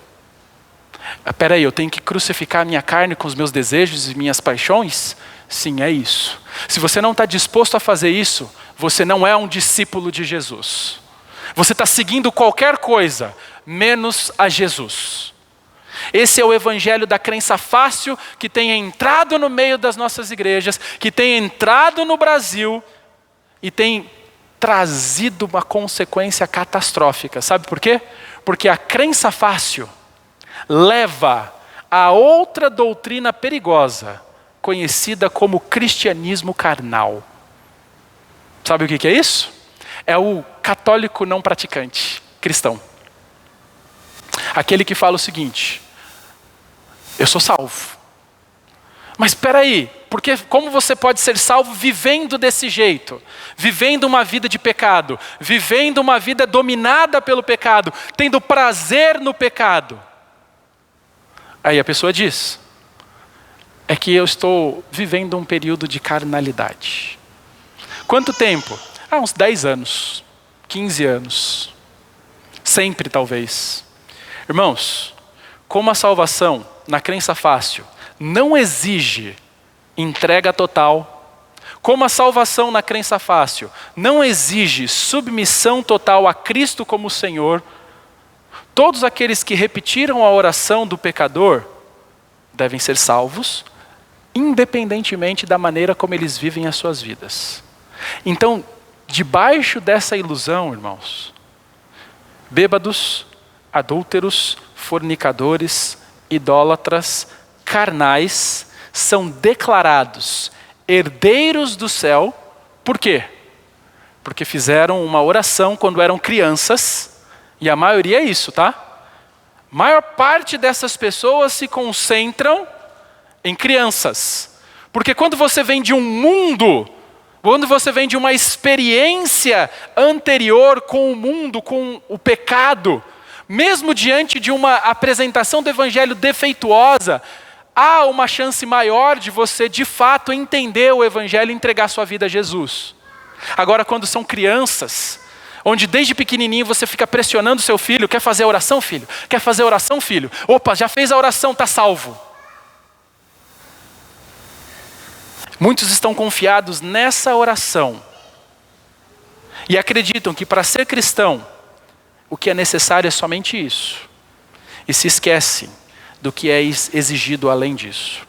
Espera aí, eu tenho que crucificar a minha carne com os meus desejos e minhas paixões? Sim, é isso. Se você não está disposto a fazer isso, você não é um discípulo de Jesus. Você está seguindo qualquer coisa, menos a Jesus. Esse é o evangelho da crença fácil que tem entrado no meio das nossas igrejas, que tem entrado no Brasil e tem trazido uma consequência catastrófica. Sabe por quê? Porque a crença fácil leva a outra doutrina perigosa, conhecida como cristianismo carnal. Sabe o que é isso? É o católico não praticante, cristão. Aquele que fala o seguinte: eu sou salvo. Mas espera aí, porque como você pode ser salvo vivendo desse jeito? Vivendo uma vida de pecado, vivendo uma vida dominada pelo pecado, tendo prazer no pecado. Aí a pessoa diz: é que eu estou vivendo um período de carnalidade. Quanto tempo? Uns 10 anos, 15 anos. Sempre talvez. Irmãos, como a salvação na crença fácil não exige entrega total, como a salvação na crença fácil não exige submissão total a Cristo como Senhor, todos aqueles que repetiram a oração do pecador devem ser salvos, independentemente da maneira como eles vivem as suas vidas. Então, debaixo dessa ilusão, irmãos, bêbados, adúlteros, fornicadores, idólatras, carnais, são declarados herdeiros do céu. Por quê? Porque fizeram uma oração quando eram crianças, e a maioria é isso, tá? Maior parte dessas pessoas se concentram em crianças. Porque quando você vem de um mundo, quando você vem de uma experiência anterior com o mundo, com o pecado, mesmo diante de uma apresentação do evangelho defeituosa, há uma chance maior de você de fato entender o evangelho e entregar sua vida a Jesus. Agora, quando são crianças, onde desde pequenininho você fica pressionando seu filho: quer fazer a oração, filho? Quer fazer a oração, filho? Opa, já fez a oração, está salvo. Muitos estão confiados nessa oração e acreditam que para ser cristão, o que é necessário é somente isso. E se esquecem do que é exigido além disso.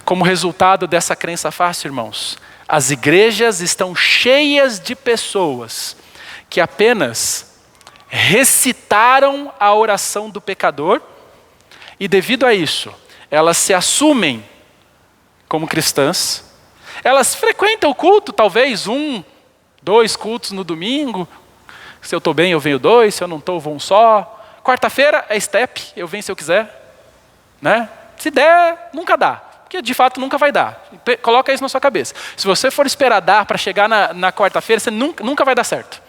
Como resultado dessa crença fácil, irmãos, as igrejas estão cheias de pessoas que apenas recitaram a oração do pecador e, devido a isso, elas se assumem como cristãs. Elas frequentam o culto, talvez 1, 2 cultos no domingo. Se eu estou bem, eu venho 2. Se eu não estou, eu vou 1 só. Quarta-feira é step, eu venho se eu quiser. Né? Se der, nunca dá. Porque de fato nunca vai dar. Coloca isso na sua cabeça. Se você for esperar dar para chegar na quarta-feira, você nunca vai dar certo.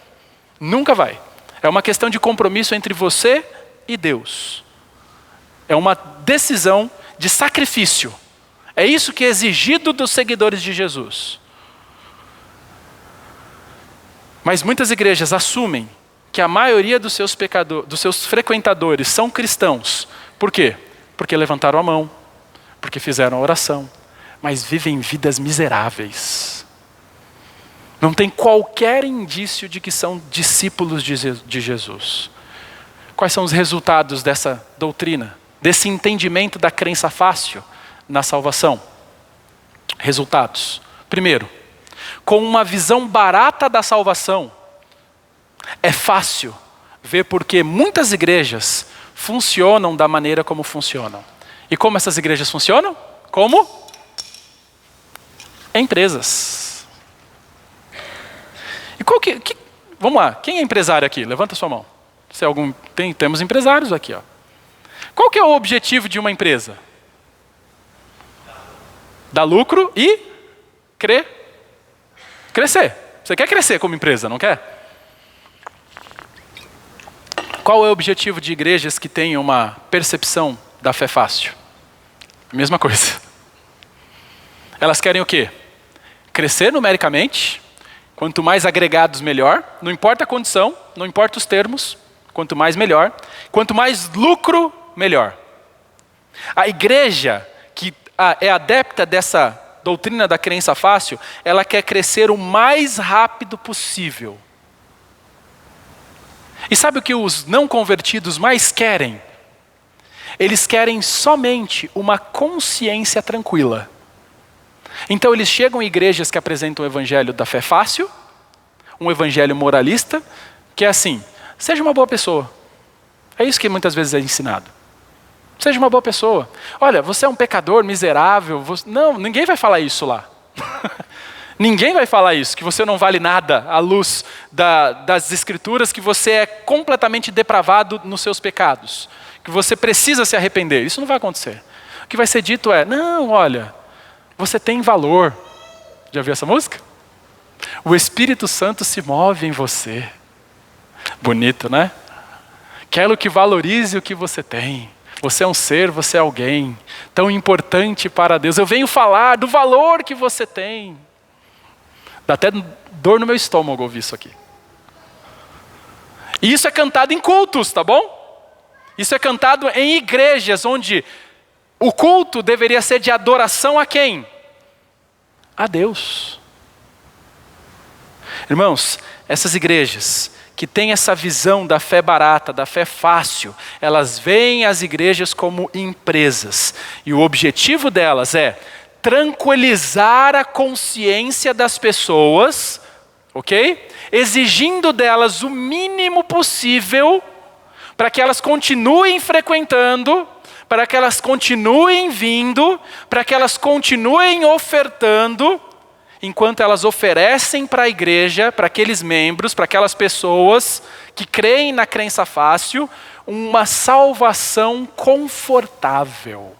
Nunca vai. É uma questão de compromisso entre você e Deus. É uma decisão de sacrifício. É isso que é exigido dos seguidores de Jesus. Mas muitas igrejas assumem que a maioria dos seus frequentadores são cristãos. Por quê? Porque levantaram a mão, porque fizeram a oração, mas vivem vidas miseráveis. Não tem qualquer indício de que são discípulos de Jesus. Quais são os resultados dessa doutrina, desse entendimento da crença fácil na salvação? Resultados. Primeiro, com uma visão barata da salvação, é fácil ver porque muitas igrejas funcionam da maneira como funcionam. E como essas igrejas funcionam? Como? Empresas. E qual vamos lá, quem é empresário aqui? Levanta sua mão. Se temos empresários aqui, ó. Qual que é o objetivo de uma empresa? Dar lucro e crescer. Você quer crescer como empresa, não quer? Qual é o objetivo de igrejas que têm uma percepção da fé fácil? Mesma coisa. Elas querem o quê? Crescer numericamente. Quanto mais agregados, melhor. Não importa a condição, não importa os termos. Quanto mais, melhor. Quanto mais lucro, melhor. A igreja que é adepta dessa doutrina da crença fácil, ela quer crescer o mais rápido possível. E sabe o que os não convertidos mais querem? Eles querem somente uma consciência tranquila. Então eles chegam em igrejas que apresentam o evangelho da fé fácil, um evangelho moralista, que é assim: seja uma boa pessoa. É isso que muitas vezes é ensinado. Seja uma boa pessoa. Olha, você é um pecador miserável. Não, ninguém vai falar isso lá. Ninguém vai falar isso, que você não vale nada à luz das escrituras, que você é completamente depravado nos seus pecados, que você precisa se arrepender. Isso não vai acontecer. O que vai ser dito é: não, olha, você tem valor. Já viu essa música? O Espírito Santo se move em você. Bonito, né? Quero que valorize o que você tem. Você é um ser, você é alguém tão importante para Deus. Eu venho falar do valor que você tem. Dá até dor no meu estômago ouvir isso aqui. E isso é cantado em cultos, tá bom? Isso é cantado em igrejas onde o culto deveria ser de adoração a quem? A Deus. Irmãos, essas igrejas que têm essa visão da fé barata, da fé fácil, elas veem as igrejas como empresas. E o objetivo delas é tranquilizar a consciência das pessoas, ok? Exigindo delas o mínimo possível para que elas continuem frequentando, para que elas continuem vindo, para que elas continuem ofertando, enquanto elas oferecem para a igreja, para aqueles membros, para aquelas pessoas que creem na crença fácil, uma salvação confortável.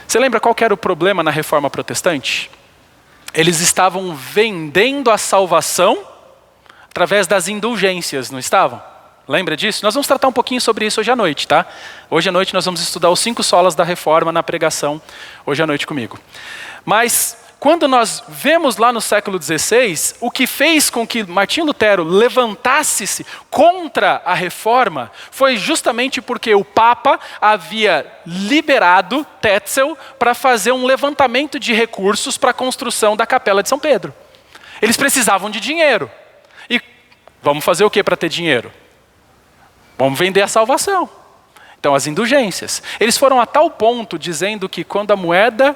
Você lembra qual que era o problema na Reforma Protestante? Eles estavam vendendo a salvação através das indulgências, não estavam? Lembra disso? Nós vamos tratar um pouquinho sobre isso hoje à noite, tá? Hoje à noite nós vamos estudar os 5 solas da Reforma na pregação, hoje à noite comigo. Mas quando nós vemos lá no século XVI, o que fez com que Martinho Lutero levantasse-se contra a reforma foi justamente porque o Papa havia liberado Tetzel para fazer um levantamento de recursos para a construção da Capela de São Pedro. Eles precisavam de dinheiro. E vamos fazer o que para ter dinheiro? Vamos vender a salvação. Então, as indulgências. Eles foram a tal ponto dizendo que quando a moeda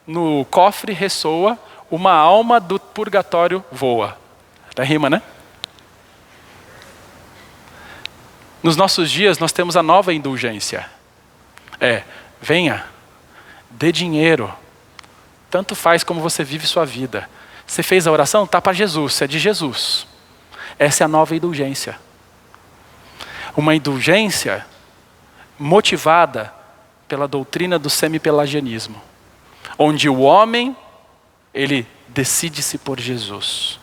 no cofre ressoa, uma alma do purgatório voa. Até rima, né? Nos nossos dias nós temos a nova indulgência. Venha, dê dinheiro. Tanto faz como você vive sua vida. Você fez a oração? Tá para Jesus, é de Jesus. Essa é a nova indulgência. Uma indulgência motivada pela doutrina do semipelagianismo, onde o homem, ele decide-se por Jesus.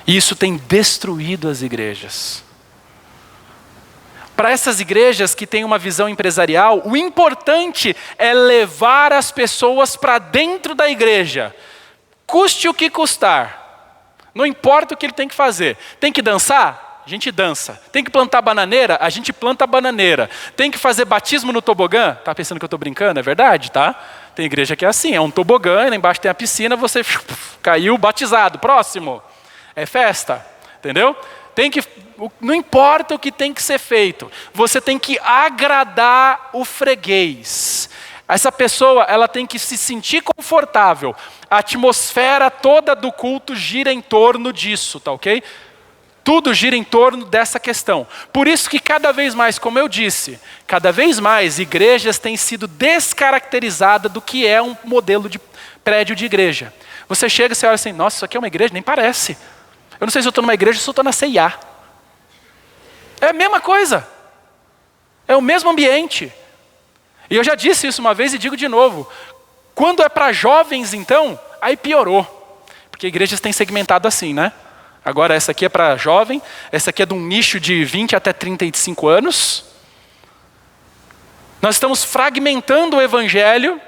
E isso tem destruído as igrejas. Para essas igrejas que têm uma visão empresarial, o importante é levar as pessoas para dentro da igreja. Custe o que custar. Não importa o que ele tem que fazer. Tem que dançar? A gente dança. Tem que plantar bananeira? A gente planta bananeira. Tem que fazer batismo no tobogã? Tá pensando que eu estou brincando? É verdade, tá? Tem igreja que é assim, é um tobogã, e lá embaixo tem a piscina, você caiu batizado. Próximo. É festa, entendeu? Não importa o que tem que ser feito. Você tem que agradar o freguês. Essa pessoa, ela tem que se sentir confortável. A atmosfera toda do culto gira em torno disso, tá ok? Tudo gira em torno dessa questão. Por isso que cada vez mais, como eu disse, cada vez mais igrejas têm sido descaracterizadas do que é um modelo de prédio de igreja. Você chega e você olha assim: nossa, isso aqui é uma igreja? Nem parece. Eu não sei se eu estou numa igreja ou se eu estou na CIA. É a mesma coisa. É o mesmo ambiente. E eu já disse isso uma vez e digo de novo. Quando é para jovens, então, aí piorou. Porque igrejas têm segmentado assim, né? Agora essa aqui é para jovem, essa aqui é de um nicho de 20 até 35 anos. Nós estamos fragmentando o evangelho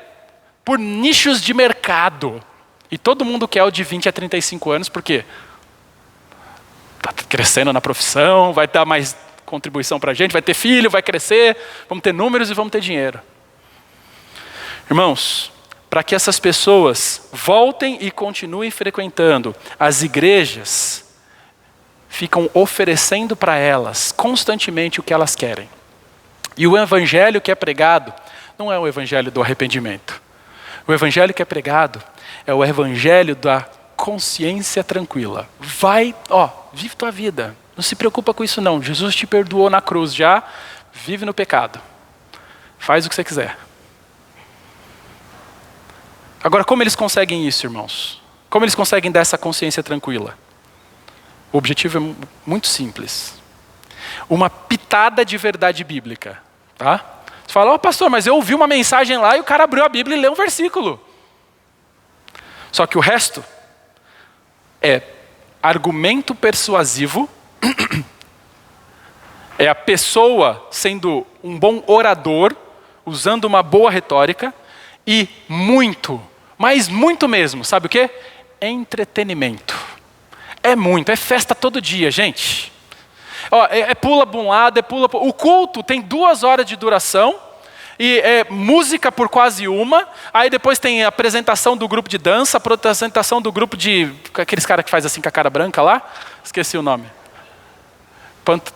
por nichos de mercado. E todo mundo quer o de 20 a 35 anos, por quê? Está crescendo na profissão, vai dar mais contribuição para a gente, vai ter filho, vai crescer, vamos ter números e vamos ter dinheiro. Irmãos, para que essas pessoas voltem e continuem frequentando as igrejas, ficam oferecendo para elas constantemente o que elas querem. E o evangelho que é pregado não é o evangelho do arrependimento. O evangelho que é pregado é o evangelho da consciência tranquila. Vai, vive tua vida. Não se preocupa com isso não. Jesus te perdoou na cruz já. Vive no pecado. Faz o que você quiser. Agora, como eles conseguem isso, irmãos? Como eles conseguem dar essa consciência tranquila? O objetivo é muito simples. Uma pitada de verdade bíblica. Tá? Você fala, pastor, mas eu ouvi uma mensagem lá e o cara abriu a Bíblia e leu um versículo. Só que o resto é argumento persuasivo, é a pessoa sendo um bom orador, usando uma boa retórica e muito, mas muito mesmo, sabe o quê? Entretenimento. É festa todo dia, gente. Pula para um lado, pula para... O culto tem 2 horas de duração, e é música por quase 1, aí depois tem a apresentação do grupo de dança, a apresentação do grupo de... Aqueles caras que faz assim com a cara branca lá, esqueci o nome.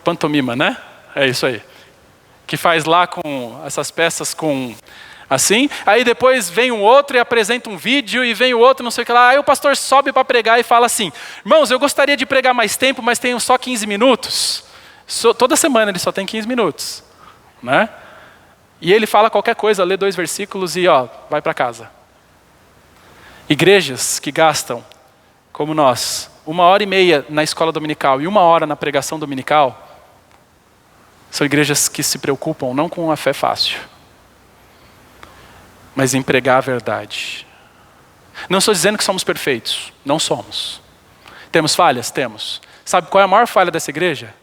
Pantomima, né? É isso aí. Que faz lá com essas peças com... Assim, aí depois vem um outro e apresenta um vídeo, e vem o outro, não sei o que lá. Aí o pastor sobe para pregar e fala assim, irmãos, eu gostaria de pregar mais tempo, mas tenho só 15 minutos. Toda semana ele só tem 15 minutos. Né? E ele fala qualquer coisa, lê 2 versículos e vai para casa. Igrejas que gastam, como nós, 1h30 na escola dominical e 1 hora na pregação dominical, são igrejas que se preocupam não com a fé fácil, mas em pregar a verdade. Não estou dizendo que somos perfeitos. Não somos. Temos falhas? Temos. Sabe qual é a maior falha dessa igreja?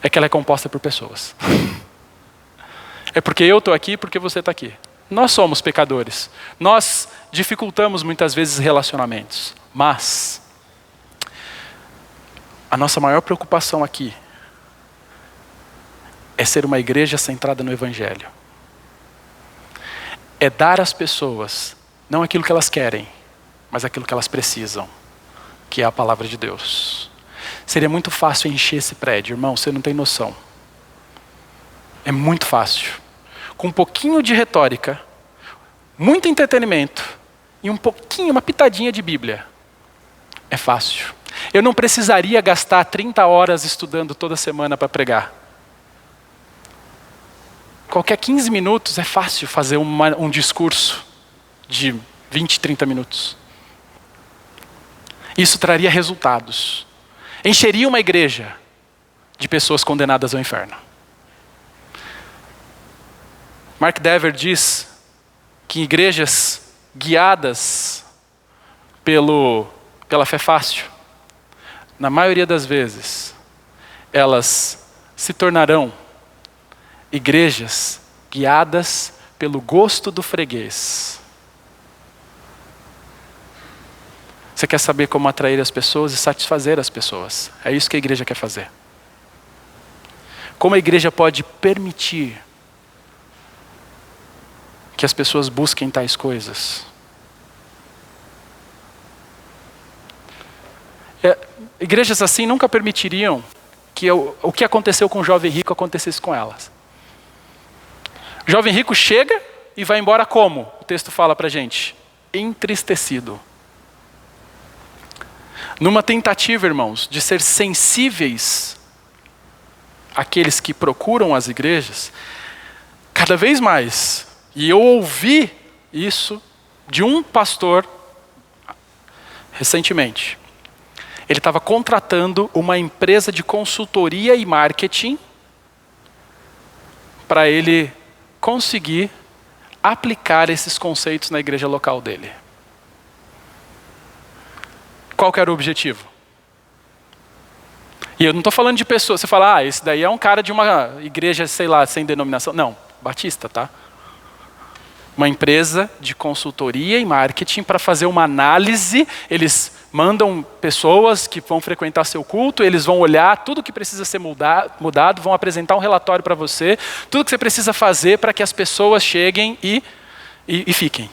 É que ela é composta por pessoas. É porque eu estou aqui, porque você está aqui. Nós somos pecadores. Nós dificultamos muitas vezes relacionamentos. Mas a nossa maior preocupação aqui é ser uma igreja centrada no Evangelho. É dar às pessoas, não aquilo que elas querem, mas aquilo que elas precisam, que é a palavra de Deus. Seria muito fácil encher esse prédio, irmão, você não tem noção. É muito fácil. Com um pouquinho de retórica, muito entretenimento e uma pitadinha de Bíblia. É fácil. Eu não precisaria gastar 30 horas estudando toda semana para pregar. Qualquer 15 minutos é fácil fazer um discurso de 20, 30 minutos. Isso traria resultados. Encheria uma igreja de pessoas condenadas ao inferno. Mark Dever diz que igrejas guiadas pela fé fácil, na maioria das vezes, elas se tornarão igrejas guiadas pelo gosto do freguês. Você quer saber como atrair as pessoas e satisfazer as pessoas. É isso que a igreja quer fazer. Como a igreja pode permitir que as pessoas busquem tais coisas? Igrejas assim nunca permitiriam que o que aconteceu com o jovem rico acontecesse com elas. O jovem rico chega e vai embora como? O texto fala para a gente, entristecido. Numa tentativa, irmãos, de ser sensíveis àqueles que procuram as igrejas, cada vez mais, e eu ouvi isso de um pastor recentemente. Ele estava contratando uma empresa de consultoria e marketing para ele conseguir aplicar esses conceitos na igreja local dele. Qual que era o objetivo? E eu não estou falando de pessoas, você fala, esse daí é um cara de uma igreja, sei lá, sem denominação. Não, batista, tá? Uma empresa de consultoria e marketing para fazer uma análise, eles mandam pessoas que vão frequentar seu culto, eles vão olhar tudo que precisa ser mudado, vão apresentar um relatório para você, tudo que você precisa fazer para que as pessoas cheguem e fiquem.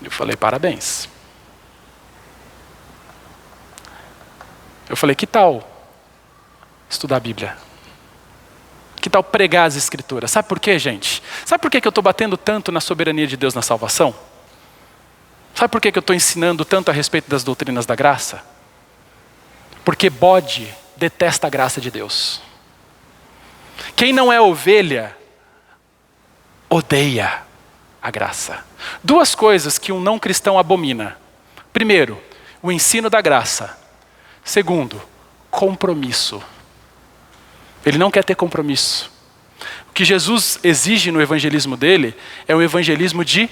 Eu falei, parabéns. Eu falei, que tal estudar a Bíblia? Que tal pregar as Escrituras? Sabe por quê, gente? Sabe por que eu estou batendo tanto na soberania de Deus na salvação? Sabe por que eu estou ensinando tanto a respeito das doutrinas da graça? Porque bode detesta a graça de Deus. Quem não é ovelha, odeia a graça. Duas coisas que um não cristão abomina. Primeiro, o ensino da graça. Segundo, compromisso. Ele não quer ter compromisso. O que Jesus exige no evangelismo dele é um evangelismo de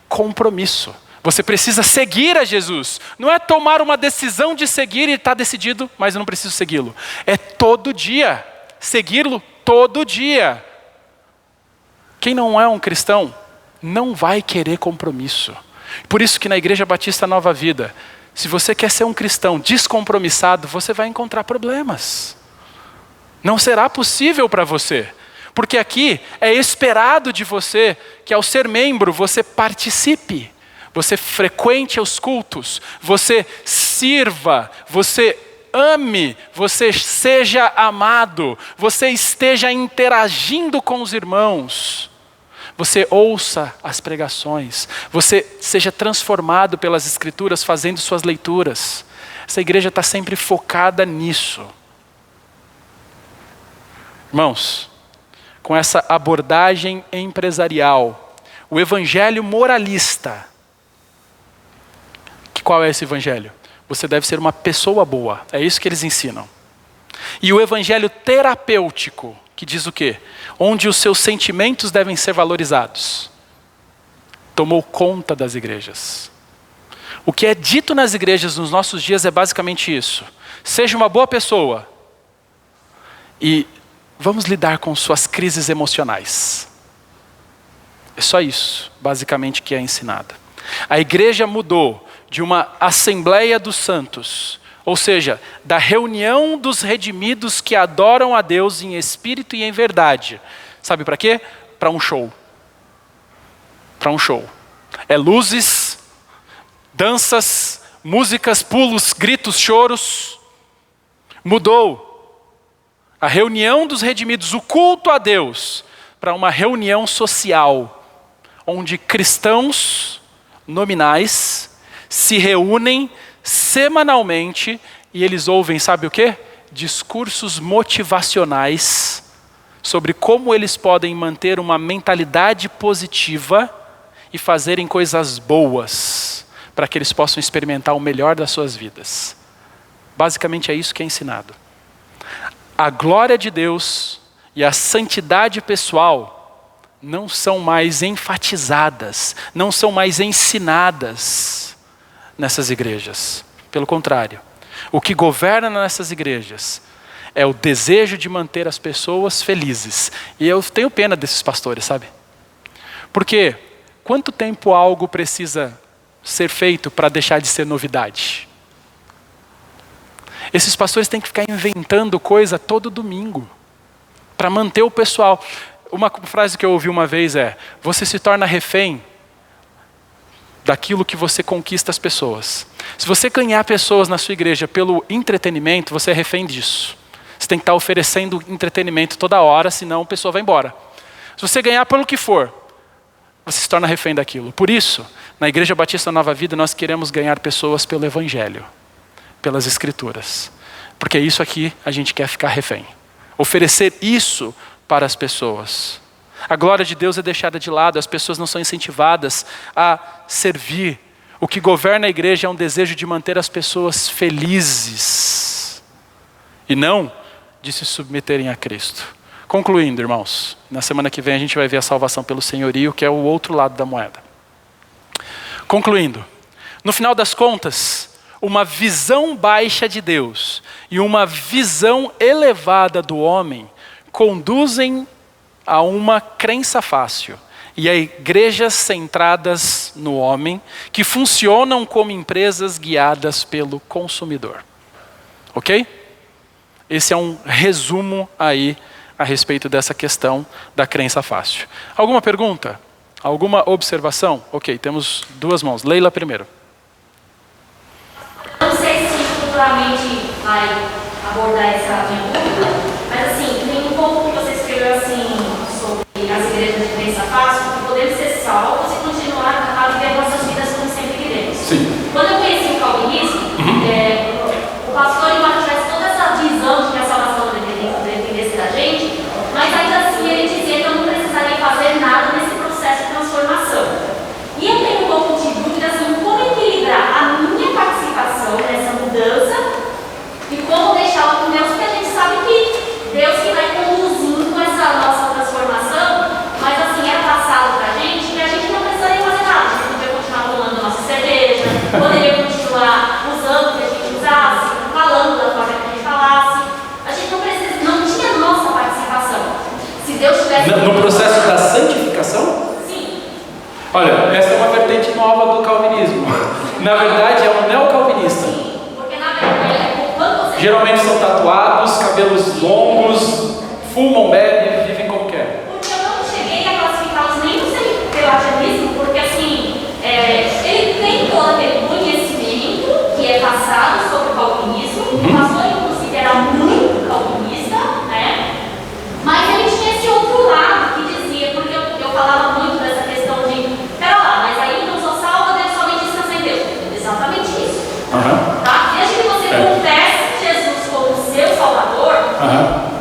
compromisso. Você precisa seguir a Jesus. Não é tomar uma decisão de seguir e estar decidido, mas eu não preciso segui-lo. É todo dia. Segui-lo todo dia. Quem não é um cristão não vai querer compromisso. Por isso que na Igreja Batista Nova Vida, se você quer ser um cristão descompromissado, você vai encontrar problemas. Não será possível para você. Porque aqui é esperado de você que ao ser membro você participe. Você frequente os cultos. Você sirva. Você ame. Você seja amado. Você esteja interagindo com os irmãos. Você ouça as pregações. Você seja transformado pelas Escrituras fazendo suas leituras. Essa igreja está sempre focada nisso. Irmãos, com essa abordagem empresarial, o evangelho moralista, qual é esse evangelho? Você deve ser uma pessoa boa, é isso que eles ensinam. E o evangelho terapêutico, que diz o quê? Onde os seus sentimentos devem ser valorizados, tomou conta das igrejas. O que é dito nas igrejas nos nossos dias é basicamente isso. Seja uma boa pessoa e vamos lidar com suas crises emocionais. É só isso, basicamente, que é ensinado. A igreja mudou de uma assembleia dos santos, ou seja, da reunião dos redimidos que adoram a Deus em espírito e em verdade. Sabe para quê? Para um show. Para um show. É luzes, danças, músicas, pulos, gritos, choros. Mudou a reunião dos redimidos, o culto a Deus, para uma reunião social, onde cristãos nominais se reúnem semanalmente e eles ouvem, sabe o quê? Discursos motivacionais sobre como eles podem manter uma mentalidade positiva e fazerem coisas boas para que eles possam experimentar o melhor das suas vidas. Basicamente é isso que é ensinado. A glória de Deus e a santidade pessoal não são mais enfatizadas, não são mais ensinadas nessas igrejas. Pelo contrário, o que governa nessas igrejas é o desejo de manter as pessoas felizes. E eu tenho pena desses pastores, sabe? Porque quanto tempo algo precisa ser feito para deixar de ser novidade? Esses pastores têm que ficar inventando coisa todo domingo para manter o pessoal. Uma frase que eu ouvi uma vez é: você se torna refém daquilo que você conquista as pessoas. Se você ganhar pessoas na sua igreja pelo entretenimento, você é refém disso. Você tem que estar oferecendo entretenimento toda hora, senão a pessoa vai embora. Se você ganhar pelo que for, você se torna refém daquilo. Por isso, na Igreja Batista Nova Vida, nós queremos ganhar pessoas pelo Evangelho, pelas Escrituras. Porque isso aqui a gente quer ficar refém. Oferecer isso para as pessoas. A glória de Deus é deixada de lado, as pessoas não são incentivadas a servir. O que governa a igreja é um desejo de manter as pessoas felizes e não de se submeterem a Cristo. Concluindo, irmãos, na semana que vem a gente vai ver a salvação pelo senhorio, que é o outro lado da moeda. Concluindo, no final das contas, uma visão baixa de Deus e uma visão elevada do homem conduzem a uma crença fácil. e a igrejas centradas no homem, que funcionam como empresas guiadas pelo consumidor. Ok? Esse é um resumo aí a respeito dessa questão da crença fácil. Alguma pergunta? Alguma observação? Ok, temos 2 mãos. Leila primeiro. Não sei se futuramente vai abordar essa minha dúvida, mas assim, tem um ponto que você escreveu assim, sobre as igrejas de crença fácil, que podemos ser salvos e continuar a viver nossas vidas como sempre vivemos. Sim. Quando eu conheci o calvinismo, o pastor tivesse toda essa visão de que a salvação dependesse da gente, mas ainda assim ele dizia que eu não precisaria fazer nada nesse processo de transformação. E eu tenho um pouco de dúvida assim, como equilibrar a minha participação nessa mudança e como deixá-la com Deus, porque a gente sabe que Deus que vai conduzindo essa nossa transformação, mas assim, é passado pra gente que a gente não precisaria fazer nada. A gente poderia continuar tomando nossa cerveja, poderia continuar usando o que a gente usasse, falando da forma que a gente falasse. A gente não tinha nossa participação. Se Deus tivesse... No processo da santificação? Sim. Olha, essa é uma vertente nova do calvinismo. Na verdade, é um neocalvinista. Sim, porque na verdade, quando você... Geralmente são tatuados, cabelos longos, fumam, bebem, vivem como querem. Porque eu não cheguei a classificá-los nem no pelagianismo, porque assim, ele tem todo aquele conhecimento que é passado sobre o calvinismo, o pastor inclusive era muito calvinista, né? Mas ele tinha esse outro lado que dizia, porque eu falava muito dessa questão de, pera lá, mas aí não sou salva, devo somente descansar em Deus. Exatamente isso. Tá? Desde que você confesse Jesus como seu Salvador,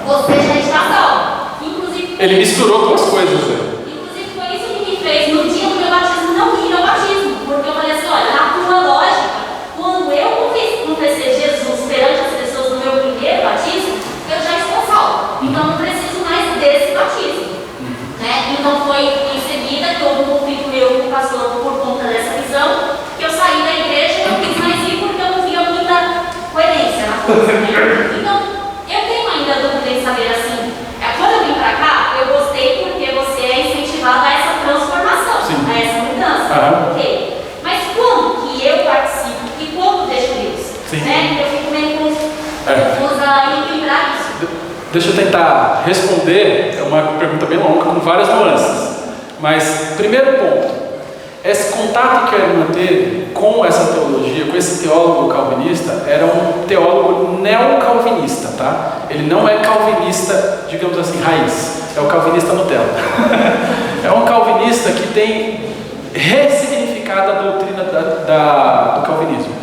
você já está salvo. Inclusive, Ele misturou 2 coisas, né? inclusive foi isso que me fez, no dia do meu batismo, não ir ao batismo. Porque eu falei assim, olha, na tua lógica, quando eu confessei Jesus perante as pessoas no meu primeiro batismo, eu já estou salvo. Então não preciso mais desse batismo. Né? Então foi em seguida que houve um conflito meu com o pastor por conta dessa visão, que eu saí da igreja e não quis mais ir porque eu não via muita coerência na coisa. Né? Então, eu tenho ainda dúvida em saber assim, quando eu vim pra cá, eu gostei porque você é incentivado a essa transformação, a essa mudança. Ok. Mas como que eu participo e como deixo Deus? Né? Eu fico meio confusa em equilibrar isso. Deixa eu tentar responder, é uma pergunta bem longa, com várias nuances. Mas, primeiro ponto, esse contato que a irmã teve com essa teologia, com esse teólogo calvinista, era um teólogo neocalvinista, tá? Ele não é calvinista, digamos assim, raiz. É o calvinista Nutella. É um calvinista que tem ressignificado a doutrina do calvinismo.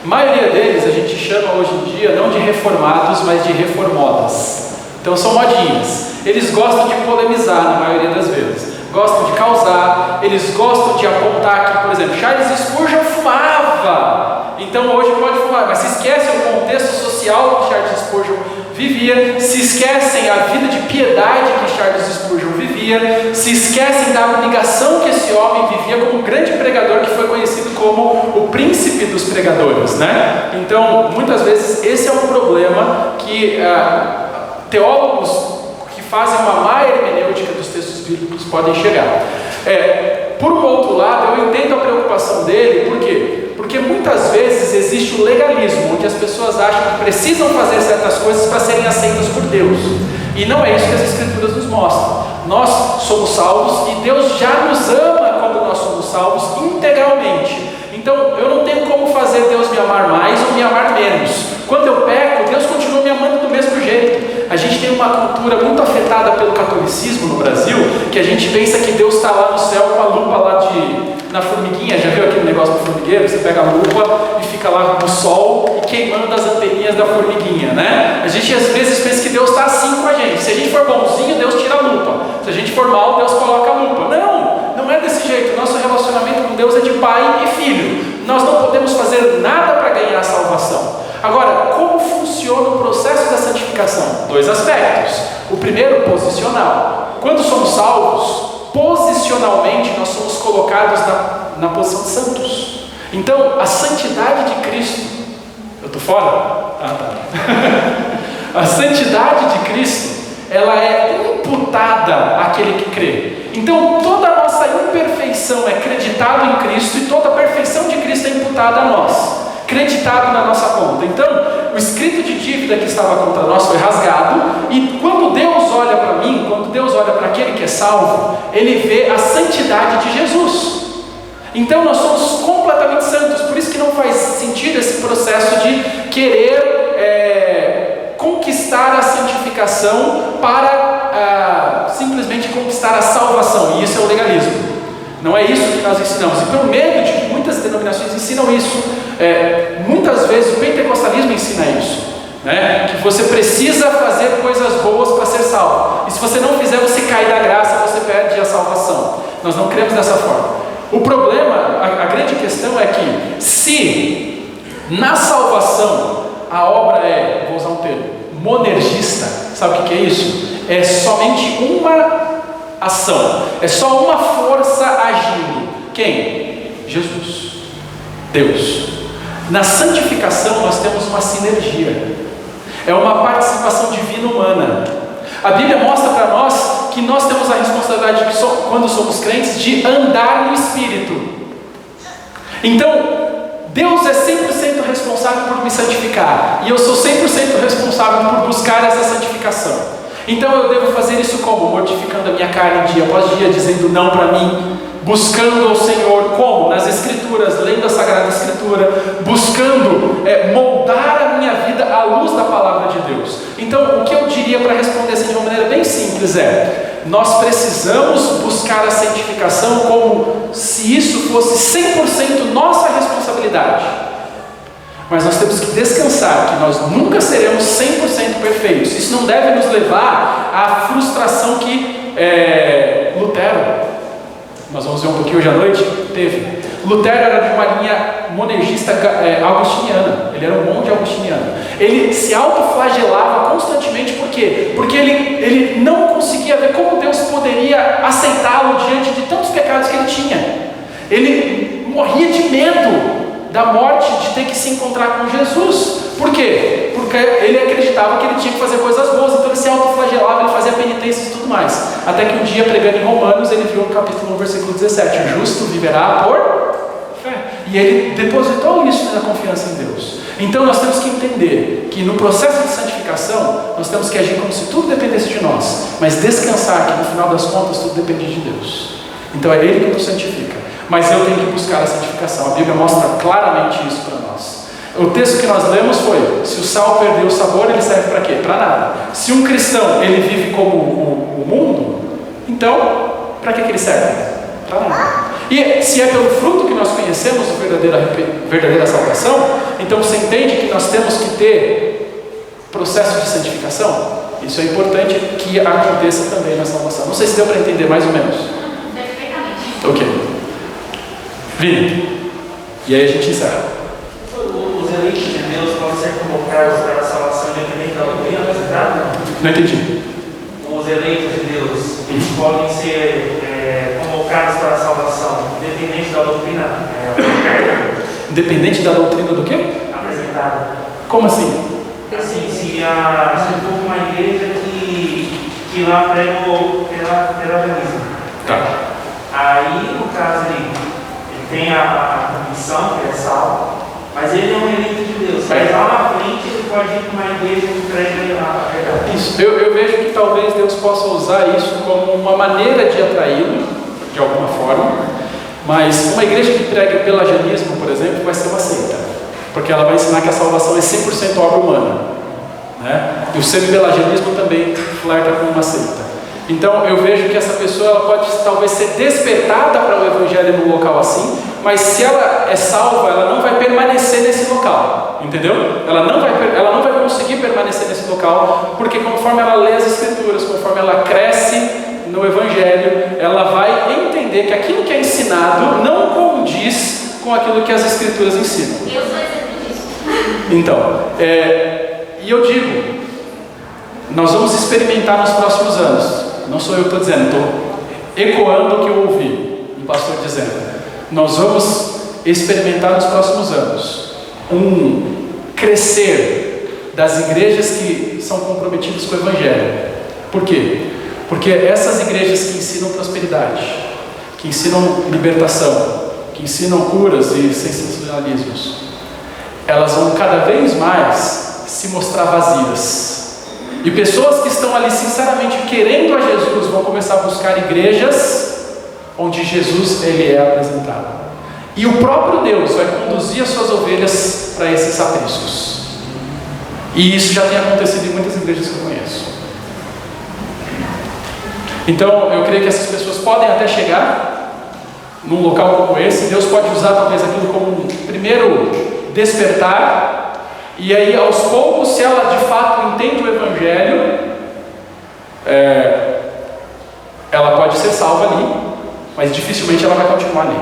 A maioria deles a gente chama hoje em dia não de reformados, mas de reformodas. Então são modinhas. Eles gostam de polemizar na maioria das vezes. Gostam de causar, eles gostam de apontar que, por exemplo, Charles Spurgeon fumava. Então hoje pode fumar, mas se esquecem o contexto social que Charles Spurgeon vivia, se esquecem a vida de piedade que Charles Spurgeon vivia, se esquecem da abnegação que esse homem vivia como um grande pregador que foi conhecido como o príncipe dos pregadores, né? Então, muitas vezes esse é um problema que teólogos que fazem uma má hermenêutica dos textos bíblicos podem chegar. Por um outro lado, eu entendo a preocupação dele, por quê? Porque muitas vezes existe o legalismo, onde as pessoas acham que precisam fazer certas coisas para serem aceitas por Deus. E não é isso que as Escrituras nos mostram. Nós somos salvos e Deus já nos ama quando nós somos salvos integralmente. Então, eu não tenho como fazer Deus me amar mais ou me amar menos. Quando eu peco, Deus continua me amando do mesmo jeito. A gente tem uma cultura muito afetada pelo catolicismo no Brasil, que a gente pensa que Deus está lá no céu com a lupa lá na formiguinha. Já viu aquele negócio do formigueiro? Você pega a lupa e fica lá no sol e queimando as anteninhas da formiguinha, né? A gente às vezes pensa que Deus está assim com a gente. Se a gente for bonzinho, Deus tira a lupa. Se a gente for mal, Deus coloca a lupa. Não é desse jeito. Nosso relacionamento com Deus é de pai e filho. Nós não podemos fazer nada para ganhar a salvação. Agora, como funciona o processo da santificação? 2 aspectos. O primeiro, posicional. Quando somos salvos, posicionalmente nós somos colocados na posição de santos. Então, a santidade de Cristo... Eu estou fora? Tá. A santidade de Cristo, ela é imputada àquele que crê. Então, toda a nossa nossa imperfeição é creditado em Cristo e toda a perfeição de Cristo é imputada a nós, creditado na nossa conta. Então, o escrito de dívida que estava contra nós foi rasgado, e quando Deus olha para mim, quando Deus olha para aquele que é salvo, Ele vê a santidade de Jesus. Então nós somos completamente santos, por isso que não faz sentido esse processo de querer conquistar a santificação para simplesmente conquistar a salvação, e isso é o legalismo. Não é isso que nós ensinamos, e pelo medo de que muitas denominações ensinam isso, muitas vezes o pentecostalismo ensina isso, né? Que você precisa fazer coisas boas para ser salvo, e se você não fizer, você cai da graça, você perde a salvação. Nós não cremos dessa forma. O problema, a grande questão é que se na salvação a obra é, vou usar um termo, monergista, sabe o que é isso? É somente uma ação, é só uma força agindo. Quem? Jesus, Deus. Na santificação nós temos uma sinergia, é uma participação divina humana. A Bíblia mostra para nós que nós temos a responsabilidade, quando somos crentes, de andar no Espírito. Então, Deus é 100% responsável por me santificar, e eu sou 100% responsável por buscar essa santificação. Então eu devo fazer isso como? Mortificando a minha carne dia após dia, dizendo não para mim, buscando ao Senhor, como? Nas Escrituras, lendo a Sagrada Escritura, buscando moldar a minha vida à luz da Palavra de Deus. Então o que eu diria para responder assim de uma maneira bem simples nós precisamos buscar a santificação como se isso fosse 100% nossa responsabilidade. Mas nós temos que descansar que nós nunca seremos 100% perfeitos. Isso não deve nos levar à frustração que Lutero, nós vamos ver um pouquinho hoje à noite, teve. Lutero era de uma linha monergista augustiniana, ele era um monge augustiniano. Ele se autoflagelava constantemente, por quê? Porque ele não conseguia ver como Deus poderia aceitá-lo diante de tantos pecados que ele tinha. Ele morria de medo da morte, de ter que se encontrar com Jesus. Por quê? Porque ele acreditava que ele tinha que fazer coisas boas, então ele se autoflagelava, ele fazia penitências e tudo mais. Até que um dia, pregando em Romanos, ele viu no capítulo 1, versículo 17: o justo viverá por fé. E ele depositou isso na confiança em Deus. Então nós temos que entender que no processo de santificação, nós temos que agir como se tudo dependesse de nós, mas descansar que no final das contas tudo depende de Deus. Então é Ele que nos santifica, mas eu tenho que buscar a santificação. A Bíblia mostra claramente isso para nós. O texto que nós lemos foi: se o sal perdeu o sabor, ele serve para quê? Para nada. Se um cristão ele vive como o mundo, então para que ele serve? Para nada. E se é pelo fruto que nós conhecemos a verdadeira salvação, então você entende que nós temos que ter processo de santificação? Isso é importante que aconteça também na salvação. Não sei se deu para entender mais ou menos. Perfeitamente. Ok. Vini. E aí a gente encerra. Os eleitos de Deus podem ser convocados para a salvação independente da doutrina apresentada? Não entendi. Os eleitos de Deus, eles podem ser convocados para a salvação independente da doutrina Independente da doutrina do quê? apresentada. Como assim? Assim, se for uma igreja que lá prega o pelagianismo. Tá. Aí, no caso, ele tem a convicção que é salvo, mas ele é um eleito de Deus. Mas lá na frente ele pode ir para uma igreja que prega a verdade. Isso. Eu vejo que talvez Deus possa usar isso como uma maneira de atraí-lo, de alguma forma, mas uma igreja que prega pelagianismo, por exemplo, vai ser uma seita, porque ela vai ensinar que a salvação é 100% obra humana, né? E o semi-pelagianismo também flerta com uma seita. Então eu vejo que essa pessoa ela pode talvez ser despertada para o evangelho num local assim, mas se ela é salva, ela não vai permanecer nesse local, entendeu? Ela não vai conseguir permanecer nesse local, porque conforme ela lê as Escrituras, conforme ela cresce no evangelho, ela vai entender que aquilo que é ensinado não condiz com aquilo que as Escrituras ensinam. Eu sou exemplo disso. Então, e eu digo, nós vamos experimentar nos próximos anos. Não sou eu que estou dizendo, estou ecoando o que eu ouvi um pastor dizendo. Nós vamos experimentar nos próximos anos um crescer das igrejas que são comprometidas com o evangelho. Por quê? Porque essas igrejas que ensinam prosperidade, que ensinam libertação, que ensinam curas e sensacionalismos, elas vão cada vez mais se mostrar vazias. E pessoas que estão ali sinceramente querendo a Jesus vão começar a buscar igrejas onde Jesus ele é apresentado. E o próprio Deus vai conduzir as suas ovelhas para esses apriscos. E isso já tem acontecido em muitas igrejas que eu conheço. Então eu creio que essas pessoas podem até chegar num local como esse. Deus pode usar talvez aquilo como um primeiro despertar, e aí aos poucos, se ela de fato entende o Evangelho, ela pode ser salva ali, mas dificilmente ela vai continuar ali.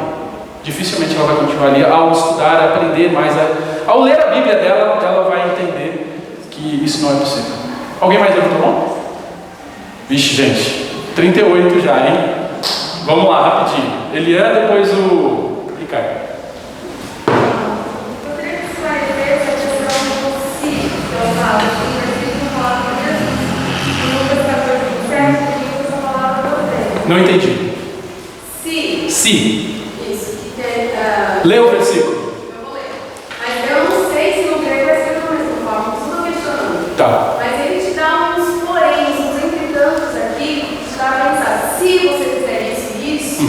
Dificilmente ela vai continuar ali. Ao estudar, aprender mais, ao ler a Bíblia dela, ela vai entender que isso não é possível. Alguém mais levantou a mão? Vixe, gente, 38 já, hein? Vamos lá, rapidinho. Eliane, depois o Ricardo. Eu queria que esclarecer essa questão do si, que eu falo, que a gente não fala com Jesus. Lucas 14, 27, diz essa palavra para você. Não entendi. Si. Se. Isso, que Lê o versículo. eu vou ler. Mas eu não sei se no grego vai ser da mesma forma, não estou questionando. Tá. Mas ele te dá uns poréns, uns entretantos aqui, que te dá a pensar, se você fizer isso,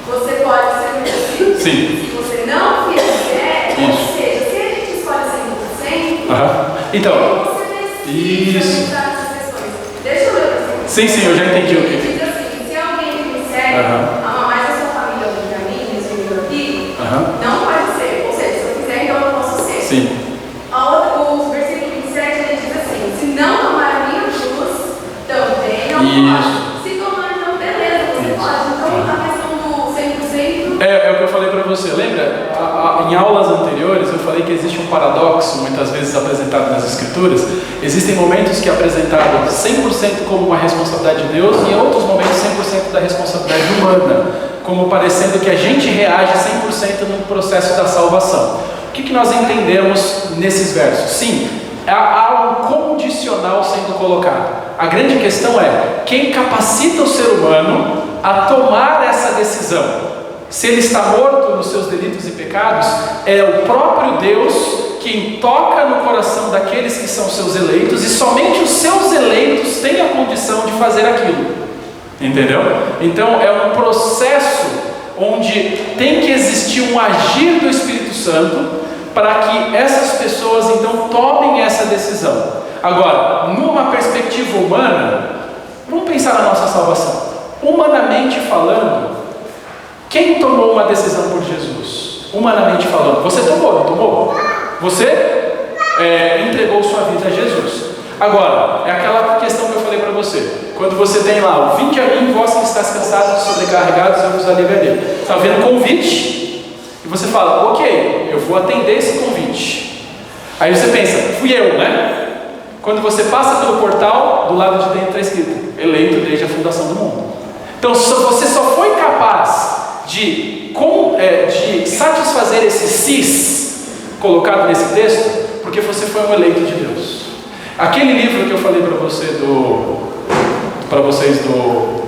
você pode ser um discípulo. Sim. Se você não fizer, Isso. ou seja, se a gente escolhe 100%, Então, você decide isso. analisar essas questões. Deixa eu ler para você. Sim, eu já entendi o que. Ele diz assim, se alguém que me segue ama mais a sua família do que a mim, resumindo aqui, não pode ser. Ou seja, se eu quiser, então eu posso ser. Sim. O versículo 27, ele diz assim, se não tomar a minha cruz, também não pode. Se tomar, então beleza, você pode. Então a questão do 100%... É o que eu falei para você, lembra? Em aulas anteriores eu falei que existe um paradoxo muitas vezes apresentado nas Escrituras. Existem momentos que é apresentado 100% como uma responsabilidade de Deus, e em outros momentos 100% da responsabilidade humana, como parecendo que a gente reage 100% no processo da salvação. O que nós entendemos nesses versos? Sim, há um condicional sendo colocado. A grande questão é, quem capacita o ser humano a tomar essa decisão? Se ele está morto nos seus delitos e pecados, é o próprio Deus quem toca no coração daqueles que são seus eleitos, e somente os seus eleitos têm a condição de fazer aquilo. Entendeu? Então é um processo onde tem que existir um agir do Espírito Santo para que essas pessoas então tomem essa decisão. Agora, numa perspectiva humana, vamos pensar na nossa salvação. Humanamente falando, quem tomou uma decisão por Jesus? Humanamente falando, você tomou, não tomou? Você entregou sua vida a Jesus. Agora, é aquela questão que eu falei para você. Quando você tem lá o vinde a mim, vós que estáis cansados e sobrecarregados, eu vos aliviarei. Está vendo convite? E você fala, ok, eu vou atender esse convite. Aí você pensa, fui eu, né? Quando você passa pelo portal, do lado de dentro está escrito, eleito desde a fundação do mundo. Então você só foi capaz de satisfazer esse sis colocado nesse texto, porque você foi um eleito de Deus. Aquele livro que eu falei para vocês do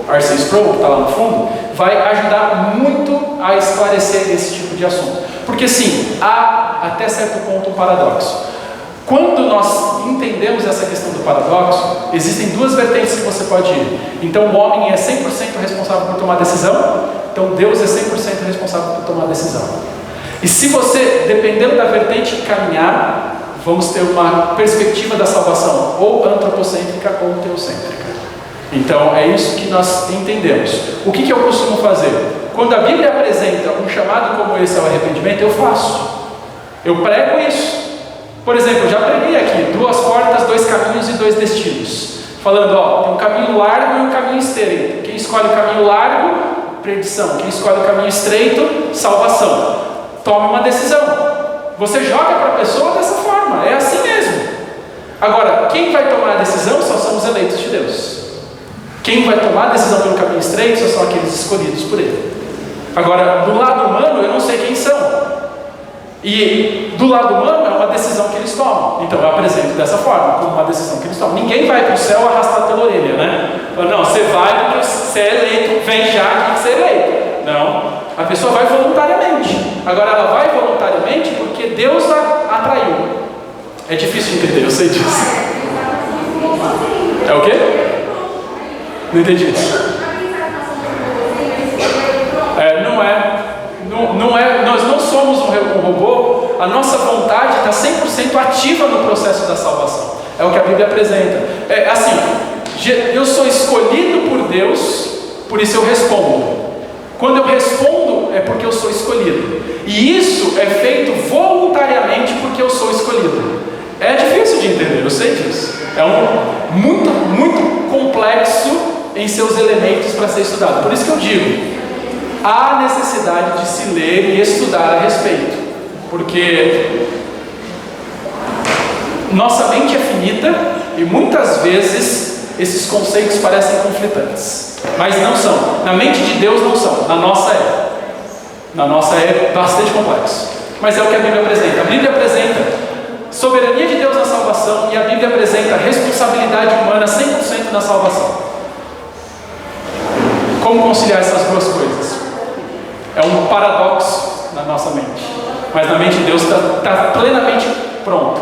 R.C. Sproul, que está lá no fundo, vai ajudar muito a esclarecer esse tipo de assunto. Porque sim, há até certo ponto um paradoxo. Quando nós entendemos essa questão do paradoxo, existem duas vertentes que você pode ir. Então o homem é 100% responsável por tomar decisão, então Deus é 100% responsável por tomar decisão. E se você, dependendo da vertente que caminhar, vamos ter uma perspectiva da salvação ou antropocêntrica ou teocêntrica. Então é isso que nós entendemos. O que eu costumo fazer? Quando a Bíblia apresenta um chamado como esse ao arrependimento, eu faço. Eu prego isso. Por exemplo, eu já preguei aqui 2 portas, 2 caminhos e 2 destinos. Falando, tem um caminho largo e um caminho estreito. Quem escolhe o caminho largo, perdição. Quem escolhe o caminho estreito, salvação. Tome uma decisão. Você joga para a pessoa dessa forma, é assim mesmo. Agora, quem vai tomar a decisão só são os eleitos de Deus. Quem vai tomar a decisão pelo caminho estreito só são aqueles escolhidos por Ele. Agora, do lado humano, eu não sei quem são. E do lado humano é uma decisão que eles tomam. Então eu apresento dessa forma, como uma decisão que eles tomam. Ninguém vai para o céu arrastado pela orelha, né? Não, você vai porque você é eleito, vem já que você é eleito. Não, Não. A pessoa vai voluntariamente. Agora, ela vai voluntariamente porque Deus a atraiu. É difícil de entender, eu sei disso. É o quê? Não entendi. Não é, nós não somos um robô, a nossa vontade está 100% ativa no processo da salvação. É o que a Bíblia apresenta. É assim, eu sou escolhido por Deus, por isso eu respondo. Quando eu respondo, é porque eu sou escolhido. E isso é feito voluntariamente porque eu sou escolhido. É difícil de entender, eu sei disso. É muito complexo em seus elementos para ser estudado. Por isso que eu digo, há necessidade de se ler e estudar a respeito. Porque nossa mente é finita e muitas vezes esses conceitos parecem conflitantes. Mas não são. Na mente de Deus não são. Na nossa é. Na nossa é bastante complexo. Mas é o que a Bíblia apresenta. A Bíblia apresenta soberania de Deus na salvação e a Bíblia apresenta responsabilidade humana 100% na salvação. Como conciliar essas duas coisas? É um paradoxo na nossa mente. Mas na mente de Deus está plenamente pronto.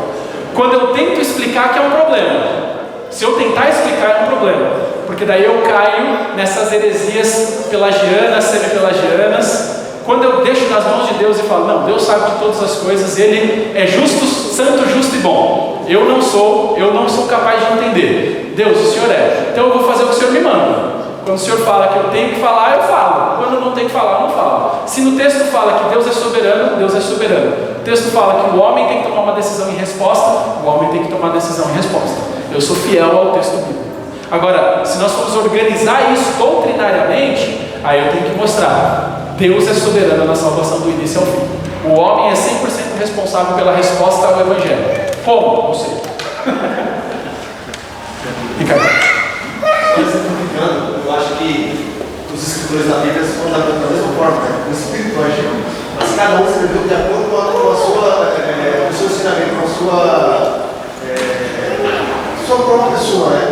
Quando eu tento explicar, que é um problema. Se eu tentar explicar, é um problema. Porque daí eu caio nessas heresias pelagianas, semi-pelagianas. Quando eu deixo nas mãos de Deus e falo, não, Deus sabe de todas as coisas, Ele é justo, santo, justo e bom. Eu não sou capaz de entender. Deus, o Senhor é. Então eu vou fazer o que o Senhor me manda. Quando o Senhor fala que eu tenho que falar, eu falo. Quando eu não tenho que falar, eu não falo. Se no texto fala que Deus é soberano, Deus é soberano. O texto fala que o homem tem que tomar uma decisão em resposta, o homem tem que tomar uma decisão em resposta. Eu sou fiel ao texto bíblico. Agora, se nós formos organizar isso doutrinariamente, aí eu tenho que mostrar. Deus é soberano na salvação do início ao fim. O homem é 100% responsável pela resposta ao Evangelho. Como? Não sei. Ricardo. Eu acho que os escritores da Bíblia se fundamentam da mesma forma, no espírito agiu. Mas cada um escreveu de acordo com o seu ensinamento, com a sua própria pessoa, né?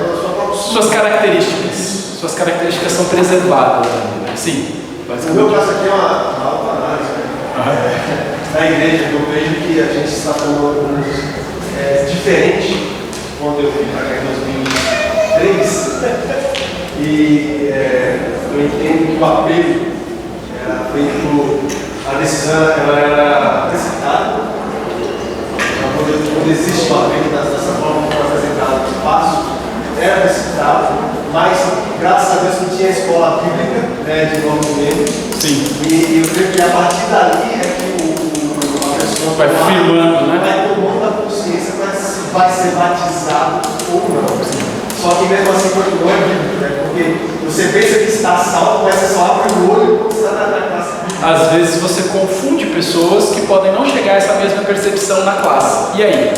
Suas características. Suas características são preservadas. Sim. No meu caso aqui é uma autoanálise. Na igreja eu vejo que a gente está falando diferente quando eu vim para cá em 2003. E eu entendo que o apelo era feito, a decisão ela era precipitada. Quando existe o apelo dessa forma como apresentado, o passo era precipitado, mas graças a Deus não tinha escola bíblica, né, de novo mesmo. Sim. E eu creio que a partir dali é que a pessoa vai firmando, né? Vai tomando a consciência para se vai ser batizado ou não. Só que mesmo assim continua bíblico, né? Porque você pensa que está salvo, mas você só abre o olho quando você está na classe bíblica. Às vezes você confunde pessoas que podem não chegar a essa mesma percepção na classe. E aí?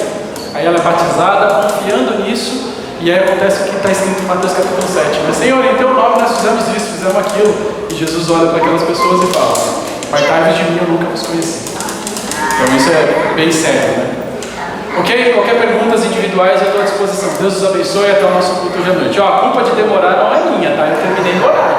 Aí ela é batizada, confiando nisso, e aí acontece o que está escrito em Mateus capítulo 7. Mas Senhor, em teu nome nós fizemos isso, fizemos aquilo. E Jesus olha para aquelas pessoas e fala: apartai-vos de mim, eu nunca vos conheci. Então isso é bem sério, né? Ok? Qualquer perguntas individuais eu estou à disposição. Deus os abençoe e até o nosso culto hoje à noite. Ó, a culpa de demorar não é minha, tá? Eu terminei no horário.